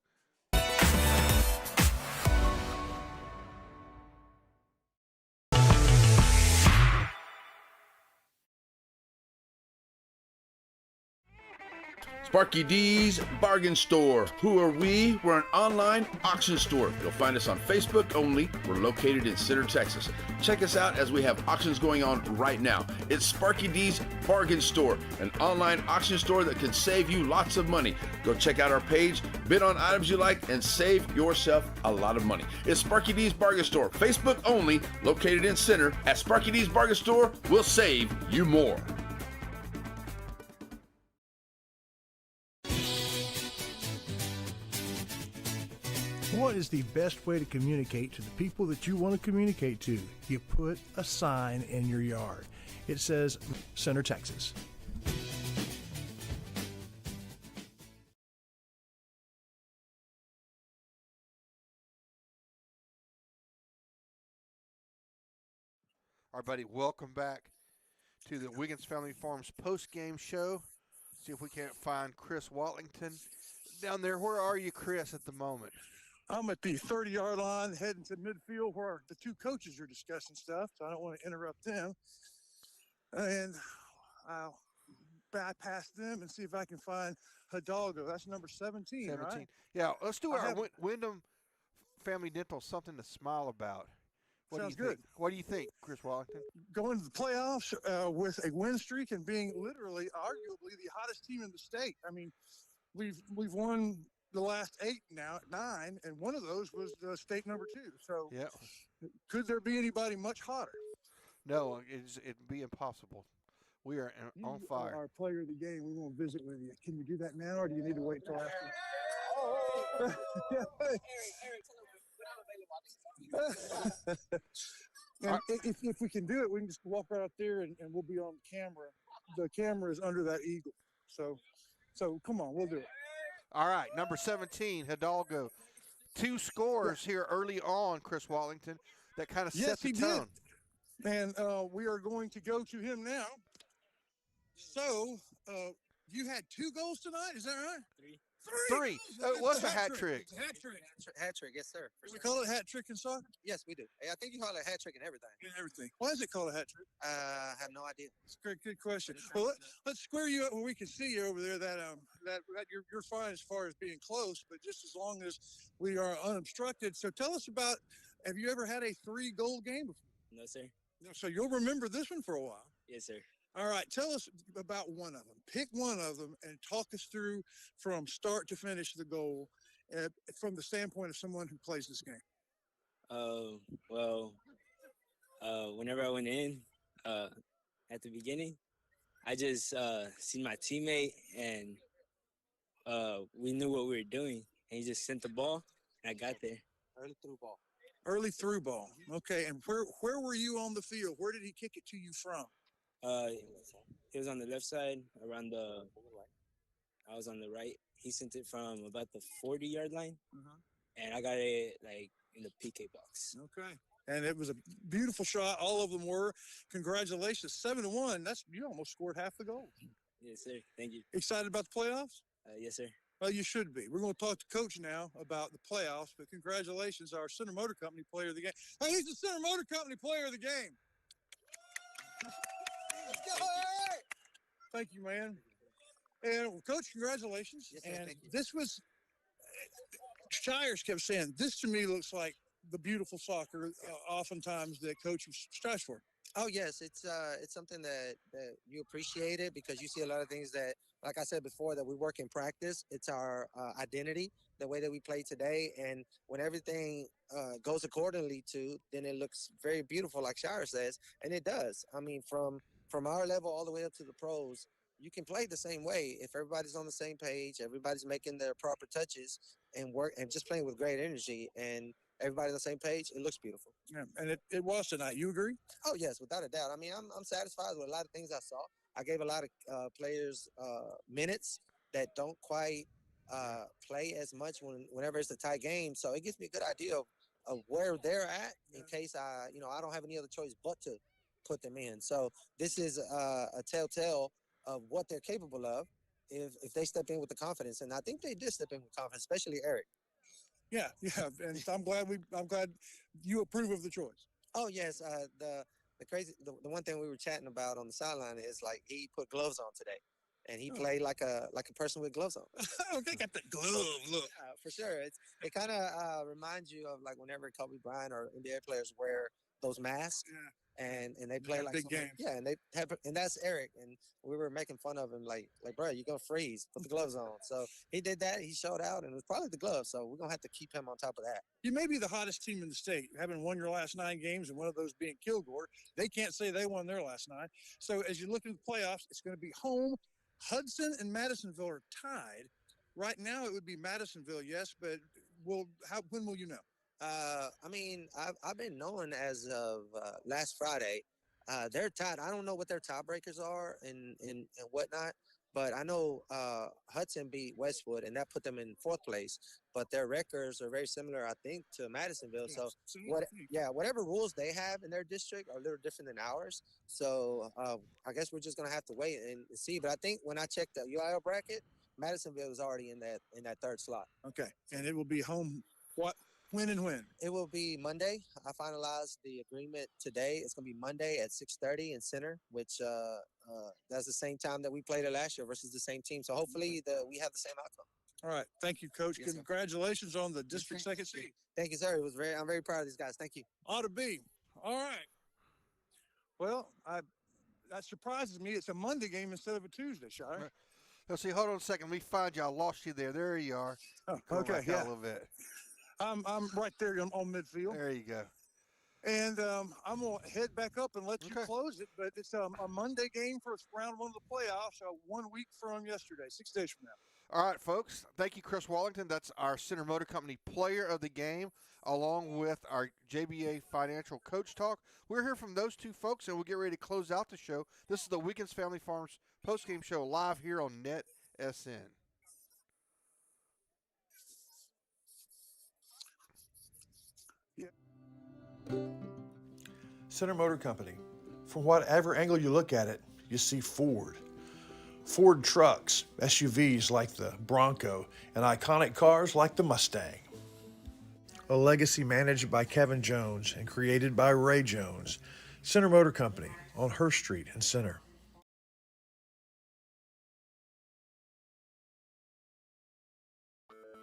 Sparky D's Bargain Store. Who are we? We're an online auction store. You'll find us on Facebook only. We're located in Center, Texas. Check us out as we have auctions going on right now. It's Sparky D's Bargain Store, an online auction store that can save you lots of money. Go check out our page, bid on items you like, and save yourself a lot of money. It's Sparky D's Bargain Store, Facebook only, located in Center. At Sparky D's Bargain Store, we'll save you more. What is the best way to communicate to the people that you want to communicate to? You put a sign in your yard. It says Center, Texas. All right, buddy, welcome back to the Wiggins Family Farms post-game show. See if we can't find Chris Wallington down there. Where are you, Chris, at the moment? I'm at the 30-yard line heading to midfield where the two coaches are discussing stuff, so I don't want to interrupt them. And I'll bypass them and see if I can find Hidalgo. That's number 17, right? Yeah, let's do our Wyndham Family Dental something to smile about. Sounds good. What do you think, Chris Wallington? Going to the playoffs with a win streak and being literally, arguably, the hottest team in the state. I mean, we've won the last 9, and one of those was the state number 2. So, could there be anybody much hotter? No, it'd be impossible. We are on fire. Our player of the game, we won't visit with you. Can you do that now, or do you need to wait till after? And if we can do it, we can just walk right out there and we'll be on camera. The camera is under that eagle. So come on, we'll do it. All right, number 17, Hidalgo. 2 scores here early on, Chris Wallington, that kind of set the tone. And we are going to go to him now. So, you had 2 goals tonight, is that right? 3. What's a hat trick? Hat trick. Hat trick, yes, sir. We call it a hat trick in soccer? Yes, we do. I think you call it a hat trick and everything. Everything. Why is it called a hat trick? I have no idea. It's a good question. Well, let's square you up where we can see you over there. That you're fine as far as being close, but just as long as we are unobstructed. So tell us about. Have you ever had a 3-goal game before? No, sir. So you'll remember this one for a while. Yes, sir. All right, tell us about one of them. Pick one of them and talk us through from start to finish the goal from the standpoint of someone who plays this game. Well, whenever I went in uh, at the beginning, I just seen my teammate and we knew what we were doing, and he just sent the ball, and I got there. Early through ball. Early through ball. Okay, and where were you on the field? Where did he kick it to you from? Uh, he was on the left side around the. I was on the right. He sent it from about the 40-yard line, and I got it like in the PK box. Okay. And it was a beautiful shot. All of them were. Congratulations, 7-1. You almost scored half the goal. Yes, sir. Thank you. Excited about the playoffs? Yes, sir. Well, you should be. We're going to talk to Coach now about the playoffs, but congratulations, our Center Motor Company player of the game. Hey, he's the Center Motor Company player of the game. Let's go, Eric! Thank you, man. And, Coach, congratulations. Yes, sir, and thank you. this was, Shires kept saying, this to me looks like the beautiful soccer oftentimes that Coach strives for. Oh yes, it's something that you appreciate it because you see a lot of things that, like I said before, that we work in practice. It's our identity, the way that we play today, and when everything goes accordingly to, then it looks very beautiful, like Shire says, and it does. I mean, from our level all the way up to the pros, you can play the same way if everybody's on the same page, everybody's making their proper touches, and work and just playing with great energy and everybody on the same page. It looks beautiful. Yeah, and it was tonight. You agree? Oh yes, without a doubt. I mean, I'm satisfied with a lot of things I saw. I gave a lot of players minutes that don't quite play as much whenever it's a tight game. So it gives me a good idea of where they're at in case I don't have any other choice but to put them in. So this is a telltale of what they're capable of if they step in with the confidence. And I think they did step in with confidence, especially Eric. Yeah, and I'm glad you approve of the choice. Oh yes, the one thing we were chatting about on the sideline is like he put gloves on today, and he played like a person with gloves on. They got the glove look. Yeah, for sure. It kind of reminds you of like whenever Kobe Bryant or NBA players wear those masks. Yeah. And they play like big games. Yeah, and they have, and that's Eric. And we were making fun of him, like, bro, you're gonna freeze. Put the gloves on. So he did that. He showed out, and it was probably the gloves. So we're gonna have to keep him on top of that. You may be the hottest team in the state, having won your last 9 games, and one of those being Kilgore. They can't say they won their last 9. So as you look at the playoffs, it's going to be home. Hudson and Madisonville are tied. Right now, it would be Madisonville, yes, but when will you know? I mean, I've been knowing as of last Friday. They're tied. I don't know what their tiebreakers are and whatnot, but I know Hudson beat Westwood, and that put them in 4th place. But their records are very similar, I think, to Madisonville. So whatever rules they have in their district are a little different than ours. So I guess we're just gonna have to wait and see. But I think when I checked the UIL bracket, Madisonville is already in that 3rd slot. Okay, and it will be home. When and when? It will be Monday. I finalized the agreement today. It's going to be Monday at 6:30 in Center, which that's the same time that we played it last year versus the same team. So hopefully we have the same outcome. All right. Thank you, Coach. Yes, Congratulations on the district second seed. Thank you, sir. I'm very proud of these guys. Thank you. Ought to be. All right. Well, that surprises me. It's a Monday game instead of a Tuesday, Shire. Right. Let's see. Hold on a second. Let me find you. I lost you there. There you are. Oh, Come okay. back out a little bit. I'm right there on midfield. There you go. And I'm going to head back up and let you close it. But it's a Monday game for round 1 of the playoffs, 1 week from yesterday, 6 days from now. All right, folks. Thank you, Chris Wallington. That's our Center Motor Company player of the game, along with our JBA Financial Coach Talk. We're here from those two folks, and we'll get ready to close out the show. This is the Weekends Family Farms postgame show live here on NetSN. Center Motor Company. From whatever angle you look at it, you see Ford. Ford trucks, SUVs like the Bronco, and iconic cars like the Mustang. A legacy managed by Kevin Jones and created by Ray Jones. Center Motor Company on Hurst Street in Center.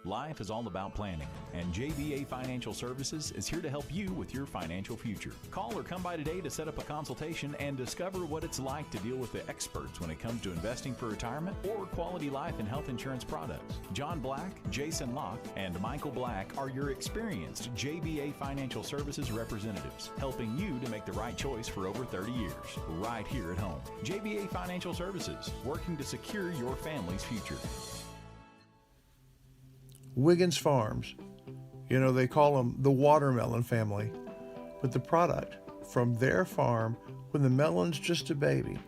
Life is all about planning, and JBA Financial Services is here to help you with your financial future. Call or come by today to set up a consultation and discover what it's like to deal with the experts when it comes to investing for retirement or quality life and health insurance products. John Black, Jason Locke, and Michael Black are your experienced JBA Financial Services representatives, helping you to make the right choice for over 30 years, right here at home. JBA Financial Services, working to secure your family's future. Wiggins Farms. You know, they call them the watermelon family, but the product from their farm when the melon's just a baby,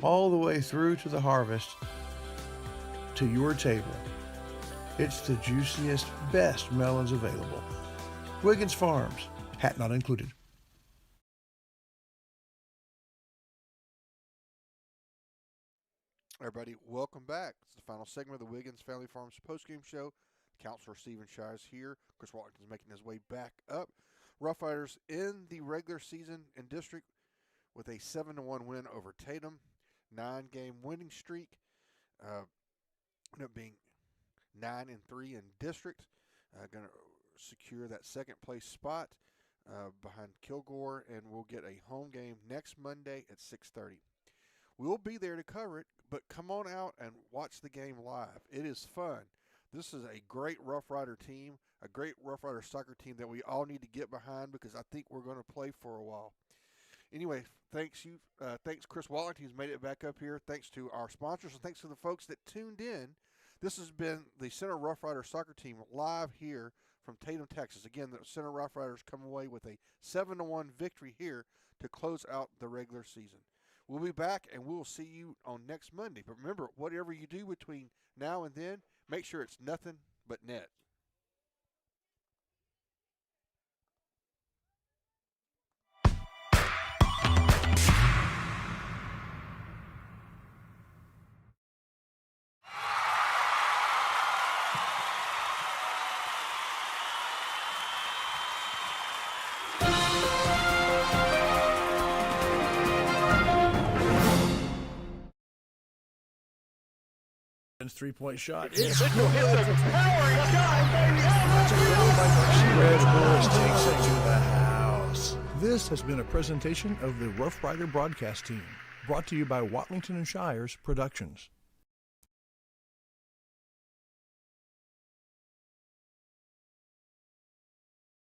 all the way through to the harvest to your table. It's the juiciest, best melons available. Wiggins Farms, hat not included. Everybody, welcome back. It's the final segment of the Wiggins Family Farms postgame show. Counselor Stephen Shives here. Chris Watkins making his way back up. Rough Riders in the regular season in district with a 7-1 win over Tatum. 9-game winning streak. Ended up being 9-3 in district. Going to secure that second place spot behind Kilgore, and we'll get a home game next Monday at 6:30. We'll be there to cover it, but come on out and watch the game live. It is fun. This is a great Rough Rider team, a great Rough Rider soccer team that we all need to get behind because I think we're going to play for a while. Anyway, thanks Chris Wallington, who's made it back up here. Thanks to our sponsors, and thanks to the folks that tuned in. This has been the Center Rough Rider soccer team live here from Tatum, Texas. Again, the Center Rough Riders come away with a 7-1 victory here to close out the regular season. We'll be back, and we'll see you on next Monday. But remember, whatever you do between now and then, make sure it's nothing but net. Three-point shot. It's a powering shot, baby. Red Bulls takes it to the house. This has been a presentation of the Rough Rider broadcast team, brought to you by Watlington and Shires Productions.